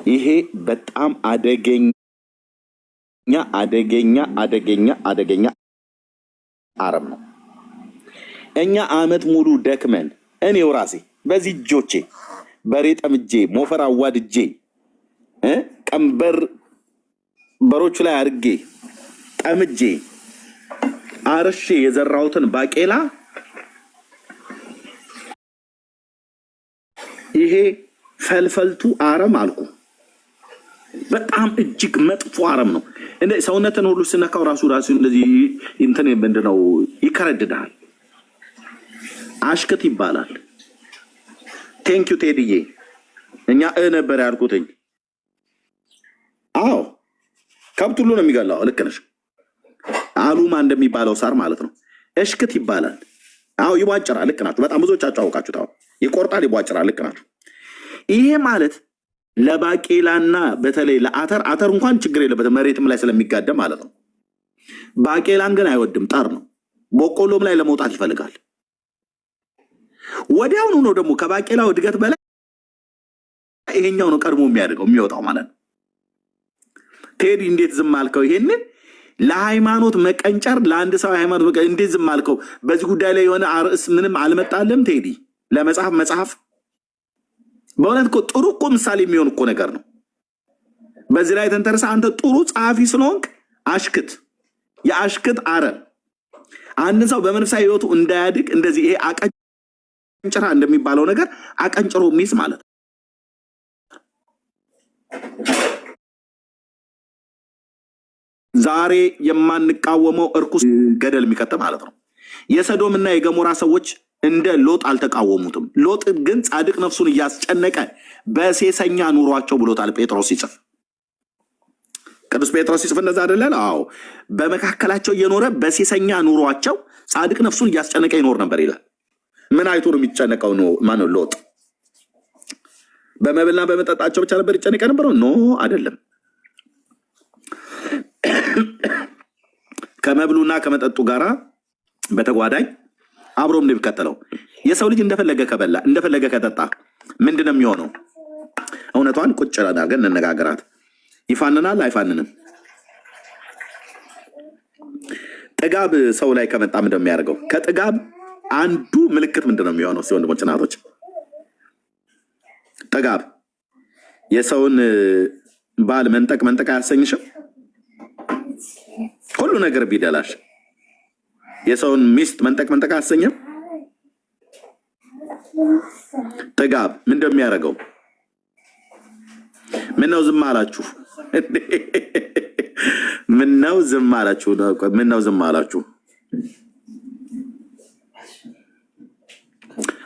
ይሄ በጣም አደገኛ አረም ነው። እኛ አመት ሙሉ ደክመን እኔው ራሴ በዚህ እጆቼ በሬ ጠምጄ ሞፈር አዋድጄ ቀንበር በሮቹ ላይ አድርጌ ጠምጄ አርሼ የዘራሁትን ባቄላ ይሄ ፈልፈልቱ አረም አልኩ። በጣም እጅግ መጥፎ አረም ነው። እንደ ሰውነትን ሁሉ ስነካው ራሱ እንደዚህ እንትን ምንድነው ይከረድዳል። አሽክት ይባላል። ቴንኪዩ ቴዲዬ። እኛ ነበር ያልኩትኝ። አዎ ከብት ሁሉ ነው የሚገላው። ልክ ነሽ። አሉማ እንደሚባለው ሳር ማለት ነው። እሽክት ይባላል። አዎ ይቧጭራል። ልክ ናችሁ። በጣም ብዙዎቻችሁ አውቃችሁ ታው ይቆርጣል፣ ይቧጭራል። ልክ ናችሁ። ይሄ ማለት ለባቄላና በተለይ ለአተር እንኳን ችግር የለበትም መሬትም ላይ ስለሚጋደም ማለት ነው። ባቄላን ግን አይወድም፣ ጠር ነው። በቆሎም ላይ ለመውጣት ይፈልጋል። ወዲያውኑ ነው ደግሞ ከባቄላው እድገት በላይ ይሄኛው ነው ቀድሞ የሚወጣው ማለት ነው። ቴዲ እንዴት ዝም አልከው? ይሄንን ለሃይማኖት መቀንጨር ለአንድ ሰው ሃይማኖት እንዴት ዝም አልከው? በዚህ ጉዳይ ላይ የሆነ አርዕስ ምንም አልመጣለም ቴዲ? ለመጽሐፍ በእውነት እኮ ጥሩ እኮ ምሳሌ የሚሆን እኮ ነገር ነው። በዚህ ላይ ተንተርሰ አንተ ጥሩ ጸሐፊ ስለሆንክ አሽክት፣ የአሽክት አረም አንድ ሰው በመንፈሳዊ ህይወቱ እንዳያድግ እንደዚህ ይሄ አቀንጭራ እንደሚባለው ነገር አቀንጭሮ ሚስ ማለት ነው። ዛሬ የማንቃወመው እርኩስ ገደል የሚከተ ማለት ነው። የሰዶምና የገሞራ ሰዎች እንደ ሎጥ አልተቃወሙትም። ሎጥ ግን ጻድቅ ነፍሱን እያስጨነቀ በሴሰኛ ኑሯቸው ብሎታል ጴጥሮስ ሲጽፍ። ቅዱስ ጴጥሮስ ሲጽፍ እንደዛ አይደለን? አዎ በመካከላቸው እየኖረ በሴሰኛ ኑሯቸው ጻድቅ ነፍሱን እያስጨነቀ ይኖር ነበር ይላል። ምን አይቶ ነው የሚጨነቀው? ነው ማነው? ሎጥ በመብልና በመጠጣቸው ብቻ ነበር ይጨነቀ ነበረው? ኖ አይደለም። ከመብሉና ከመጠጡ ጋራ በተጓዳኝ አብሮም ነው የሚከተለው። የሰው ልጅ እንደፈለገ ከበላ እንደፈለገ ከጠጣ ምንድነው የሚሆነው? እውነቷን ቁጭ አድርገን እንነጋገራት። ይፋንናል አይፋንንም? ጥጋብ ሰው ላይ ከመጣ ምንድነው የሚያደርገው? ከጥጋብ አንዱ ምልክት ምንድነው የሚሆነው? ወንድሞች እናቶች፣ ጥጋብ የሰውን ባል መንጠቅ አያሰኝሽም? ሁሉ ነገር ቢደላሽ የሰውን ሚስት መንጠቅ አያሰኝም? ጥጋብ ምን እንደሚያደርገው? ምነው ዝም አላችሁ? ምነው ዝም አላችሁ?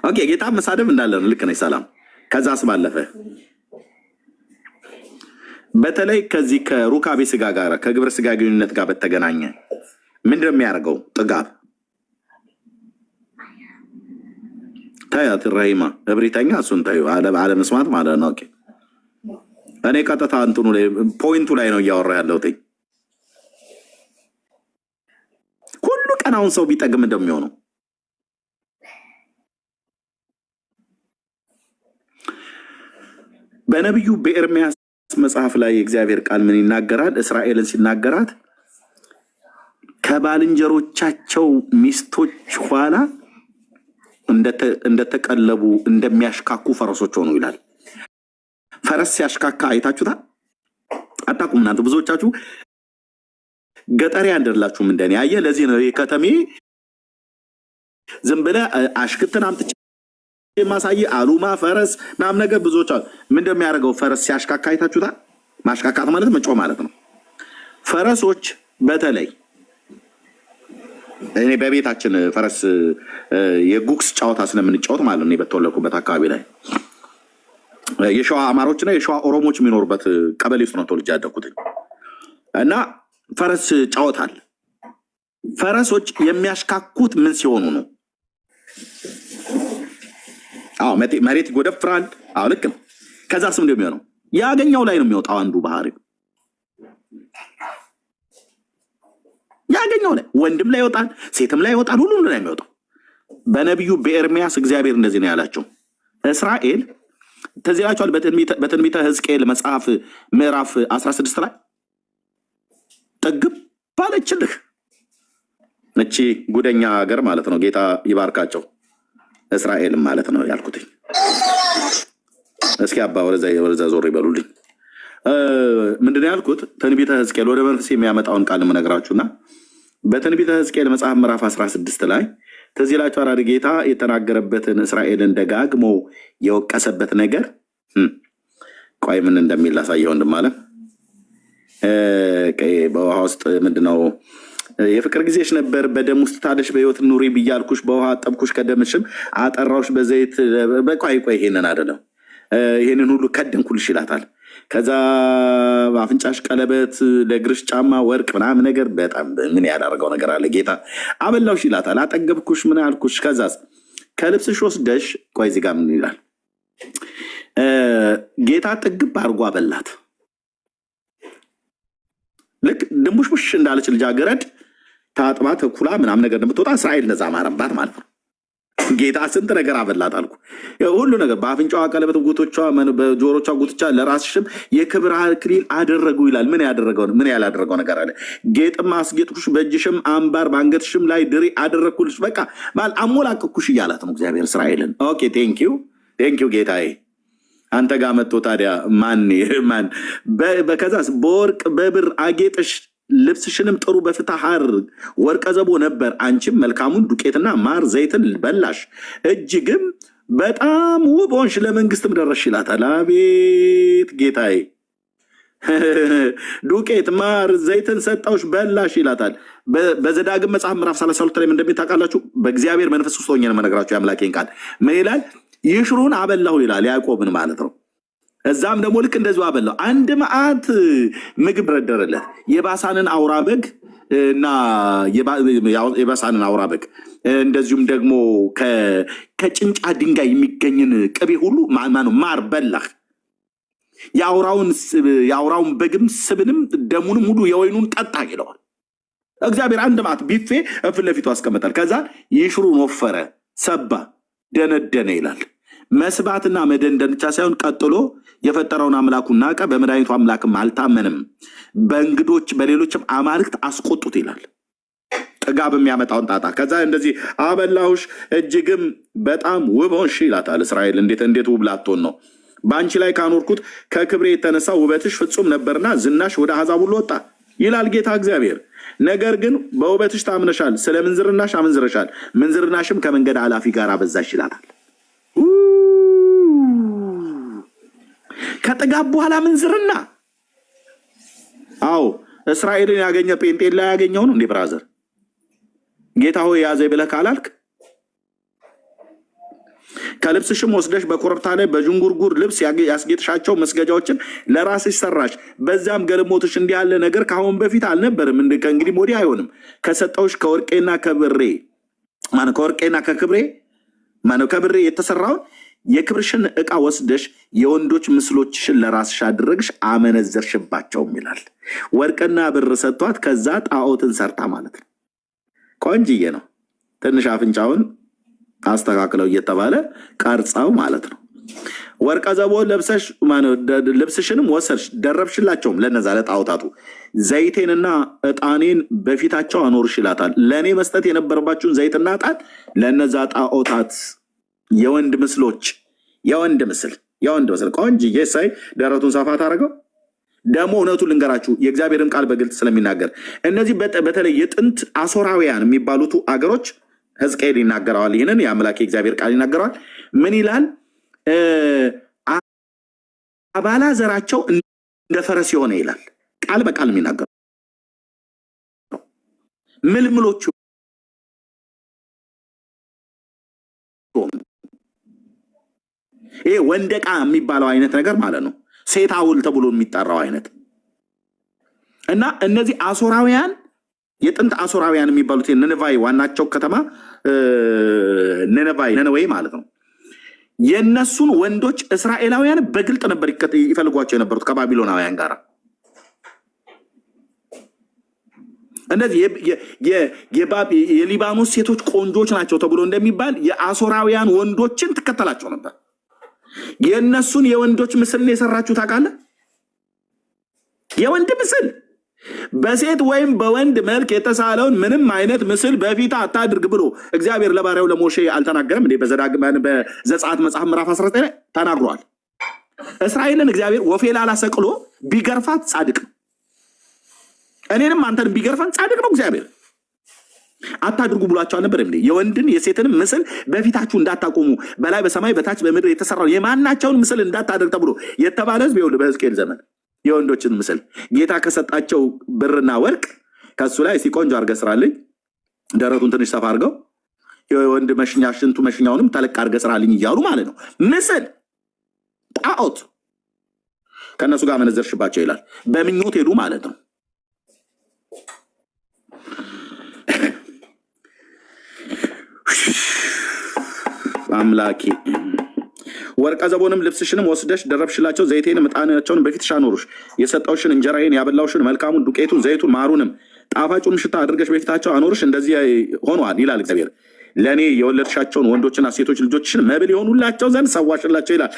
ኦኬ፣ ጌታ መሳደብ እንዳለ ነው። ልክ ነኝ። ሰላም። ከዛስ ባለፈ በተለይ ከዚህ ከሩካቤ ስጋ ጋር ከግብረ ስጋ ግንኙነት ጋር በተገናኘ ምንድን ነው የሚያደርገው? ጥጋብ። ታያት ራሂማ እብሪተኛ፣ እሱን ታዩ አለመስማት ማለት ነው። ኦኬ፣ እኔ ቀጥታ እንትኑ ላይ ፖይንቱ ላይ ነው እያወራ ያለሁት። ሁሉ ቀን አሁን ሰው ቢጠግም እንደሚሆነው በነቢዩ በኤርምያስ መጽሐፍ ላይ የእግዚአብሔር ቃል ምን ይናገራል? እስራኤልን ሲናገራት ከባልንጀሮቻቸው ሚስቶች ኋላ እንደተቀለቡ እንደሚያሽካኩ ፈረሶች ሆኑ ይላል። ፈረስ ሲያሽካካ አይታችሁታል? አታውቁም እናንተ ብዙዎቻችሁ ገጠሪ አይደላችሁም እንደኔ። አየህ፣ ለዚህ ነው የከተሜ ዝም ብለህ አሽክትን አምጥቼ ማሳይ አሉማ ፈረስ ምናምን ነገር ብዙዎች ምን እንደሚያደርገው ፈረስ ሲያሽካካ አይታችሁታል? ማሽካካት ማለት መጮህ ማለት ነው። ፈረሶች በተለይ እኔ በቤታችን ፈረስ የጉክስ ጨዋታ ስለምንጫወት ማለት ነው። በተወለድኩበት አካባቢ ላይ የሸዋ አማሮችና የሸዋ ኦሮሞች የሚኖሩበት ቀበሌ ውስጥ ነው ተወልጄ ያደግኩት እና ፈረስ ጫወታል። ፈረሶች የሚያሽካኩት ምን ሲሆኑ ነው? አዎ መሬት ይጎደፍራል። አዎ ልክ ነው። ከዛ ስም እንደሚሆነው ያገኘው ላይ ነው የሚወጣው። አንዱ ባህሪው ያገኘው ላይ ወንድም ላይ ይወጣል፣ ሴትም ላይ ይወጣል፣ ሁሉም ላይ የሚወጣው። በነቢዩ በኤርሚያስ እግዚአብሔር እንደዚህ ነው ያላቸው። እስራኤል ትዝ ይላችኋል። በትንቢተ ሕዝቅኤል መጽሐፍ ምዕራፍ 16 ላይ ጥግብ ባለችልህ እቺ ጉደኛ ሀገር ማለት ነው። ጌታ ይባርካቸው። እስራኤልም ማለት ነው ያልኩትኝ። እስኪ አባ ወደዛ ዞር ይበሉልኝ። ምንድን ያልኩት ትንቢተ ሕዝቅኤል ወደ መንፈስ የሚያመጣውን ቃል የምነግራችሁና በትንቢተ ሕዝቅኤል መጽሐፍ ምዕራፍ 16 ላይ ትዝ ይላችኋል። ጌታ የተናገረበትን እስራኤልን ደጋግሞ የወቀሰበት ነገር ቆይ ምን እንደሚል ላሳየው። ወንድም በውሃ ውስጥ ምንድነው የፍቅር ጊዜሽ ነበር፣ በደም ውስጥ ታደሽ በህይወት ኑሪ ብያልኩሽ፣ በውሃ አጠብኩሽ፣ ከደምሽም አጠራውሽ በዘይት። ቆይ ይሄንን አይደለም፣ ይሄንን ሁሉ ከደንኩልሽ ይላታል። ከዛ አፍንጫሽ ቀለበት፣ ለእግርሽ ጫማ፣ ወርቅ ምናምን ነገር። በጣም ምን ያላደረገው ነገር አለ? ጌታ አበላውሽ ይላታል። አጠገብኩሽ፣ ምን ያልኩሽ። ከዛስ ከልብስሽ ወስደሽ ቆይ እዚህ ጋር ምን ይላል? ጌታ ጥግብ አድርጎ አበላት። ልክ ድንቡሽቡሽ እንዳለች ልጃገረድ ታጥባ ተኩላ ምናምን ነገር እንደምትወጣ እስራኤል ነዛ ማረባት ማለት ነው። ጌታ ስንት ነገር አበላት አልኩ። ሁሉ ነገር በአፍንጫዋ ቀለበት፣ ጉቶቿ፣ በጆሮቿ ጉትቻ፣ ለራስሽም የክብር አክሊል አደረጉ ይላል። ምን ያላደረገው ነገር አለ? ጌጥም አስጌጥኩሽ፣ በእጅሽም አምባር፣ በአንገትሽም ላይ ድሪ አደረግኩልሽ። በቃ አሞላቅኩሽ እያላት ነው እግዚአብሔር እስራኤልን። ኦኬ ቴንኪው ጌታዬ። አንተ ጋር መጥቶ ታዲያ ማን በከዛስ በወርቅ በብር አጌጥሽ፣ ልብስሽንም ጥሩ በፍታ ሐር ወርቀ ዘቦ ነበር። አንቺም መልካሙን ዱቄትና ማር ዘይትን በላሽ፣ እጅግም በጣም ውብ ሆንሽ፣ ለመንግስትም ደረስሽ ይላታል። አቤት ጌታዬ፣ ዱቄት ማር ዘይትን ሰጣውሽ በላሽ ይላታል። በዘዳግም መጽሐፍ ምዕራፍ 32 ላይ እንደሚታውቃላችሁ በእግዚአብሔር መንፈስ ውስጥ ሆኜ ነው የምነግራችሁ የአምላኬን ቃል። ምን ይላል? ይሽሩን አበላሁ ይላል ያዕቆብን ማለት ነው። እዛም ደግሞ ልክ እንደዚሁ አበላው። አንድ መዓት ምግብ ረደረለት። የባሳንን አውራ በግ እና የባሳንን አውራ በግ እንደዚሁም ደግሞ ከጭንጫ ድንጋይ የሚገኝን ቅቤ ሁሉ ማር በላህ። የአውራውን በግም ስብንም ደሙንም ሁሉ የወይኑን ጠጣ ይለዋል እግዚአብሔር። አንድ መዓት ቢፌ ፊት ለፊቱ አስቀመጣል። ከዛ ይሽሩን ወፈረ፣ ሰባ፣ ደነደነ ይላል። መስባትና መደንደን ብቻ ሳይሆን ቀጥሎ የፈጠረውን አምላኩን ናቀ፣ በመድኃኒቱ አምላክም አልታመንም፣ በእንግዶች በሌሎችም አማልክት አስቆጡት ይላል። ጥጋብ የሚያመጣውን ጣጣ። ከዛ እንደዚህ አበላሁሽ፣ እጅግም በጣም ውብ ሆንሽ ይላታል። እስራኤል እንዴት ውብ ላትሆን ነው? በአንቺ ላይ ካኖርኩት ከክብሬ የተነሳ ውበትሽ ፍጹም ነበርና ዝናሽ ወደ አሕዛብ ሁሉ ወጣ ይላል ጌታ እግዚአብሔር። ነገር ግን በውበትሽ ታምነሻል፣ ስለ ምንዝርናሽ አመንዝረሻል፣ ምንዝርናሽም ከመንገድ አላፊ ጋር አበዛሽ ይላታል። ከጥጋብ በኋላ ምንዝርና። አዎ እስራኤልን ያገኘ ጴንጤን ላይ ያገኘው ነው እንዴ? ብራዘር ጌታ ሆይ ያዘ ብለህ ካላልክ ከልብስሽም ወስደሽ በኮረብታ ላይ በዥንጉርጉር ልብስ ያስጌጥሻቸው መስገጃዎችን ለራስሽ ሰራሽ። በዚያም ገልሞትሽ እንዲህ ያለ ነገር ከአሁን በፊት አልነበርም፣ ከእንግዲህ ወዲህ አይሆንም። ከሰጠውሽ ከወርቄና ከብሬ የተሰራውን የክብርሽን ዕቃ ወስደሽ የወንዶች ምስሎችሽን ለራስሽ አድረግሽ አመነዘርሽባቸውም ይላል። ወርቅና ብር ሰጥቷት ከዛ ጣዖትን ሰርታ ማለት ነው። ቆንጅዬ ነው። ትንሽ አፍንጫውን አስተካክለው እየተባለ ቀርጸው ማለት ነው። ወርቀ ዘቦ ለብሰሽ ልብስሽንም ወሰድሽ ደረብሽላቸውም፣ ለነዛ ለጣዖታቱ ዘይቴንና ዕጣኔን በፊታቸው አኖርሽ ይላታል። ለእኔ መስጠት የነበረባችሁን ዘይትና ዕጣን ለነዛ ጣዖታት የወንድ ምስል ቆንጅዬ ሳይ ደረቱን ሰፋ ታደረገው። ደግሞ እውነቱን ልንገራችሁ የእግዚአብሔርን ቃል በግልጽ ስለሚናገር እነዚህ በተለይ የጥንት አሶራውያን የሚባሉት አገሮች ሕዝቅኤል ይናገረዋል። ይህንን የአምላክ የእግዚአብሔር ቃል ይናገረዋል። ምን ይላል? አባላ ዘራቸው እንደ ፈረስ የሆነ ይላል። ቃል በቃል የሚናገረው ምልምሎቹ ይሄ ወንደቃ የሚባለው አይነት ነገር ማለት ነው። ሴት አውል ተብሎ የሚጠራው አይነት እና እነዚህ አሶራውያን የጥንት አሶራውያን የሚባሉት ነነቫይ ዋናቸው ከተማ ነነዌ ማለት ነው። የነሱን ወንዶች እስራኤላውያን በግልጥ ነበር ይፈልጓቸው የነበሩት ከባቢሎናውያን ጋር። እንደዚህ የሊባኖስ ሴቶች ቆንጆች ናቸው ተብሎ እንደሚባል የአሦራውያን ወንዶችን ትከተላቸው ነበር። የእነሱን የወንዶች ምስል የሰራችሁ ታውቃለህ? የወንድ ምስል በሴት ወይም በወንድ መልክ የተሳለውን ምንም አይነት ምስል በፊት አታድርግ ብሎ እግዚአብሔር ለባሪያው ለሞሼ አልተናገረም እንዴ? በዘጸአት መጽሐፍ ምዕራፍ 19 ላይ ተናግሯል። እስራኤልን እግዚአብሔር ወፌላላ ሰቅሎ ቢገርፋት ጻድቅ ነው። እኔንም አንተን ቢገርፈን ጻድቅ ነው እግዚአብሔር። አታድርጉ ብሏቸው አልነበር እንዴ? የወንድን የሴትንም ምስል በፊታችሁ እንዳታቆሙ በላይ በሰማይ በታች በምድር የተሰራው የማናቸውን ምስል እንዳታደርግ ተብሎ የተባለ ህዝብ ይኸውልህ በሕዝቅኤል ዘመን የወንዶችን ምስል ጌታ ከሰጣቸው ብርና ወርቅ ከሱ ላይ ቆንጆ አድርገህ ስራልኝ፣ ደረቱን ትንሽ ሰፋ አድርገው፣ የወንድ መሽኛ ሽንቱ መሽኛውንም ተለቅ አድርገህ ስራልኝ እያሉ ማለት ነው። ምስል ጣዖት ከእነሱ ጋር መነዘርሽባቸው ይላል። በምኞት ሄዱ ማለት ነው። አምላኬ ወርቀ ዘቦንም ልብስሽንም ወስደሽ ደረብሽላቸው፣ ዘይቴንም ዕጣናቸውን በፊትሽ አኖሩሽ። የሰጠውሽን እንጀራዬን ያበላውሽን መልካሙን ዱቄቱን ዘይቱን ማሩንም ጣፋጩን ሽታ አድርገሽ በፊታቸው አኖርሽ። እንደዚህ ሆኗል ይላል እግዚአብሔር። ለእኔ የወለድሻቸውን ወንዶችና ሴቶች ልጆችሽን መብል የሆኑላቸው ዘንድ ሰዋሽላቸው ይላል።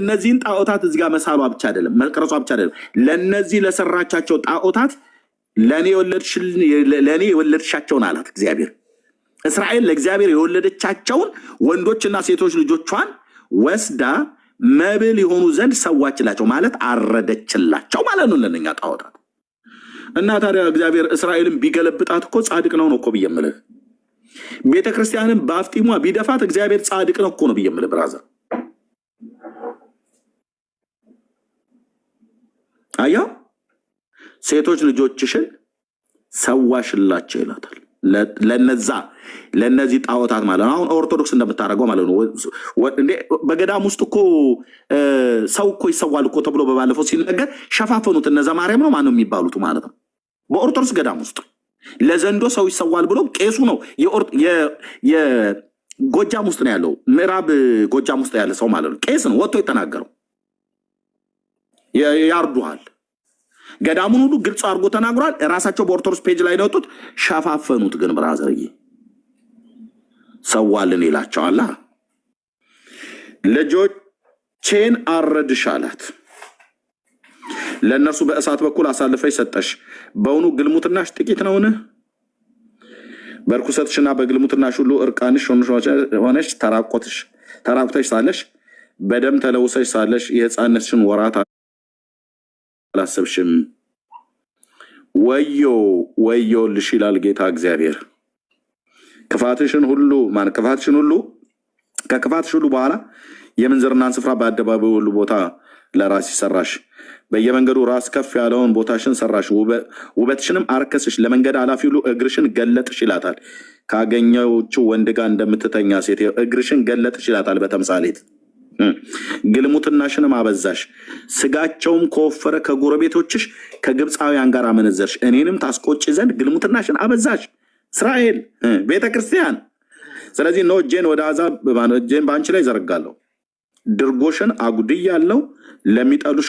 እነዚህን ጣዖታት እዚህ ጋር መሳሏ ብቻ አይደለም፣ መቅረጿ ብቻ አይደለም። ለእነዚህ ለሰራቻቸው ጣዖታት ለእኔ የወለድሻቸውን አላት እግዚአብሔር። እስራኤል ለእግዚአብሔር የወለደቻቸውን ወንዶችና ሴቶች ልጆቿን ወስዳ መብል የሆኑ ዘንድ ሰዋችላቸው ማለት አረደችላቸው ማለት ነው ለእነኛ ጣዖታት። እና ታዲያ እግዚአብሔር እስራኤልን ቢገለብጣት እኮ ጻድቅ ነው እኮ ብዬ የምልህ። ቤተክርስቲያንን በአፍጢሟ ቢደፋት እግዚአብሔር ጻድቅ ነው እኮ ነው ብዬ የምልህ ብራዘር። አያው ሴቶች ልጆችሽን ሰዋሽላቸው ይላታል። ለነዚህ ጣዖታት ማለት ነው። አሁን ኦርቶዶክስ እንደምታደርገው ማለት ነው። በገዳም ውስጥ እኮ ሰው እኮ ይሰዋል እኮ ተብሎ በባለፈው ሲነገር ሸፋፈኑት። እነዛ ማርያም ነው ማነው የሚባሉት ማለት ነው። በኦርቶዶክስ ገዳም ውስጥ ለዘንዶ ሰው ይሰዋል ብሎ ቄሱ ነው የጎጃም ውስጥ ነው ያለው፣ ምዕራብ ጎጃም ውስጥ ያለ ሰው ማለት ነው። ቄስ ነው ወጥቶ የተናገረው። ያርዱሃል። ገዳሙን ሁሉ ግልጽ አድርጎ ተናግሯል። ራሳቸው በኦርቶዶክስ ፔጅ ላይ ለወጡት ሸፋፈኑት። ግን ብራዘርዬ ሰዋልን ይላቸዋል። ልጆቼን አረድሽ አላት። ለእነርሱ በእሳት በኩል አሳልፈሽ ሰጠሽ። በውኑ ግልሙትናሽ ጥቂት ነውን? በርኩሰትሽና በግልሙትናሽ ሁሉ እርቃንሽ ሆነሽ ተራቁተሽ ሳለሽ በደም ተለውሰሽ ሳለሽ የሕፃንነትሽን ወራት አላሰብሽም። ወዮ ወዮልሽ ይላል ጌታ እግዚአብሔር። ከክፋትሽ ሁሉ በኋላ የምንዝርናን ስፍራ በአደባባይ ሁሉ ቦታ ለራስሽ ሰራሽ። በየመንገዱ ራስ ከፍ ያለውን ቦታሽን ሰራሽ። ውበትሽንም አርከስሽ። ለመንገድ አላፊ ሁሉ እግርሽን ገለጥሽ ይላታል። ካገኘችው ወንድ ጋር እንደምትተኛ ሴት እግርሽን ገለጥሽ ይላታል በተምሳሌት። ግልሙትናሽንም አበዛሽ። ስጋቸውም ከወፈረ ከጎረቤቶችሽ ከግብፃውያን ጋር አመነዘርሽ። እኔንም ታስቆጭ ዘንድ ግልሙትናሽን አበዛሽ። እስራኤል ቤተክርስቲያን። ስለዚህ ነው እጄን ወደ አሕዛብ እጄን በአንቺ ላይ ዘረጋለሁ፣ ድርጎሽን አጉድያለሁ። ለሚጠሉሽ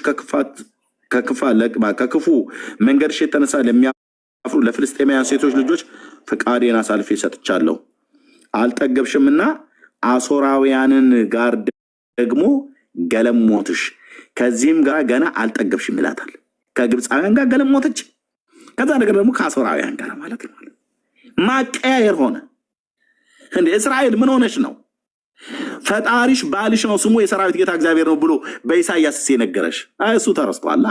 ከክፉ መንገድሽ የተነሳ ለሚያፍሩ ለፍልስጤማውያን ሴቶች ልጆች ፈቃዴን አሳልፌ ሰጥቻለሁ። አልጠገብሽምና አሦራውያንን ጋር ደግሞ ገለሞትሽ። ከዚህም ጋር ገና አልጠገብሽም ይላታል። ከግብፃውያን ጋር ገለሞተች። ከዛ ነገር ደግሞ ከአሦራውያን ጋር ማለት ነው። ማቀያየር ሆነ። እንደ እስራኤል ምን ሆነች ነው? ፈጣሪሽ ባልሽ ነው፣ ስሙ የሰራዊት ጌታ እግዚአብሔር ነው ብሎ በኢሳይያስ የነገረሽ እሱ ተረስቷል።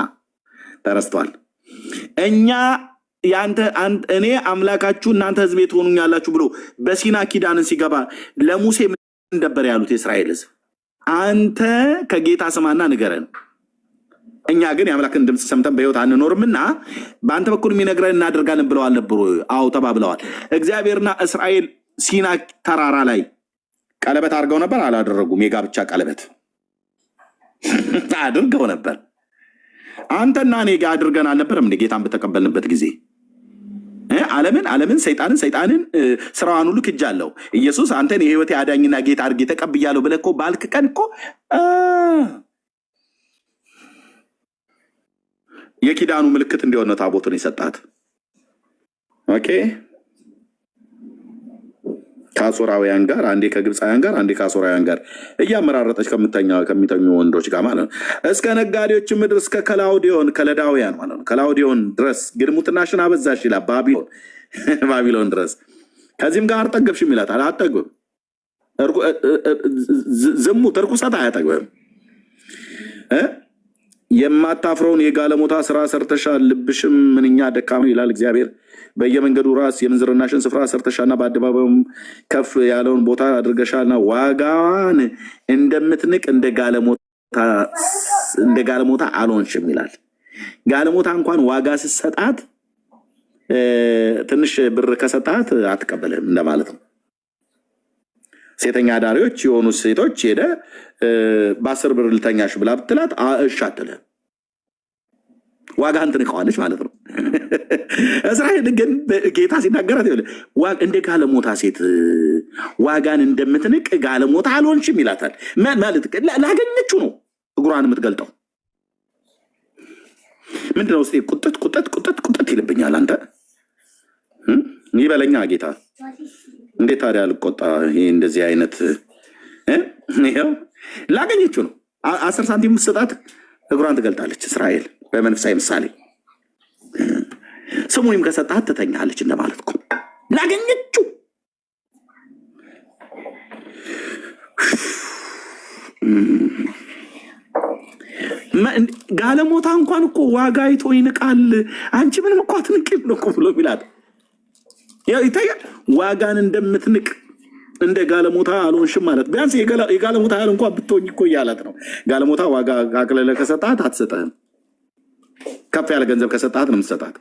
እኔ አምላካችሁ እናንተ ሕዝቤ ትሆኑኛላችሁ ብሎ በሲና ኪዳንን ሲገባ ለሙሴ ምን ነበር ያሉት የእስራኤል ሕዝብ? አንተ ከጌታ ስማና ንገረን፣ እኛ ግን የአምላክን ድምፅ ሰምተን በሕይወት አንኖርምና በአንተ በኩል የሚነግረን እናደርጋለን ብለው አልነበሩ? አዎ ተባብለዋል። እግዚአብሔርና እስራኤል ሲና ተራራ ላይ ቀለበት አድርገው ነበር? አላደረጉም። የጋብቻ ቀለበት አድርገው ነበር። አንተና እኔ ጋር አድርገን አልነበረም? ጌታን በተቀበልንበት ጊዜ ዓለምን ሰይጣንን ስራዋን ሁሉ ክጃለሁ፣ ኢየሱስ አንተን የህይወቴ አዳኝና ጌታ አድርጌ ተቀብያለሁ ብለህ እኮ ባልክ ቀን እኮ የኪዳኑ ምልክት እንዲሆን ነው ታቦቱን የሰጣት። ኦኬ ከአሶራውያን ጋር አንዴ ከግብፃውያን ጋር አንዴ ከአሶራውያን ጋር እያመራረጠች ከሚተኙ ወንዶች ጋር ማለት ነው። እስከ ነጋዴዎች ምድር እስከ ከለዳውያን ማለት ነው ከላውዲዮን ድረስ ግልሙትናሽን አበዛሽ ይላል። ባቢሎን ድረስ ከዚህም ጋር አልጠገብሽም ይላታል። አጠግብም ዝሙት እርኩሰት አያጠግብም። የማታፍረውን የጋለሞታ ስራ ሰርተሻል፣ ልብሽም ምንኛ ደካማ ይላል እግዚአብሔር። በየመንገዱ ራስ የምንዝርናሽን ስፍራ ሰርተሻልና በአደባባዩም ከፍ ያለውን ቦታ አድርገሻልና ዋጋዋን እንደምትንቅ እንደ ጋለሞታ አልሆንሽም ይላል። ጋለሞታ እንኳን ዋጋ ስትሰጣት ትንሽ ብር ከሰጣት አትቀበልም እንደማለት ነው። ሴተኛ አዳሪዎች የሆኑ ሴቶች ሄደ በ10 ብር ልተኛሽ ብላ ብትላት እሺ አትልም። ዋጋህን ትንቀዋለች ማለት ነው። እስራኤል ግን ጌታ ሲናገራት እንደ ጋለሞታ ሴት ዋጋን እንደምትንቅ ጋለሞታ አልሆንሽም ይላታል። ማለት ላገኘችው ነው እግሯን የምትገልጠው። ምንድነው ስ ቁጥጥ ይልብኛል። አንተ ይበለኛ ጌታ እንዴት ታዲያ ልቆጣ? ይሄ እንደዚህ አይነት ይኸው ላገኘችው ነው። 10 ሳንቲም የምትሰጣት እግሯን ትገልጣለች። እስራኤል በመንፈሳዊ ምሳሌ ስሙንም ከሰጣት ትተኛለች እንደማለት እኮ ላገኘችው። ጋለሞታ እንኳን እኮ ዋጋ አይቶ ይንቃል። አንቺ ምንም እኮ አትንቅም ነው ብሎ ይላል። ያው ይታያል። ዋጋን እንደምትንቅ እንደ ጋለሞታ አልሆንሽም ማለት ቢያንስ የጋለሞታ ያህል እንኳን ብትሆኝ እኮ እያላት ነው። ጋለሞታ ዋጋ አቅልለህ ከሰጣት አትሰጠህም። ከፍ ያለ ገንዘብ ከሰጣት ነው የምትሰጣት።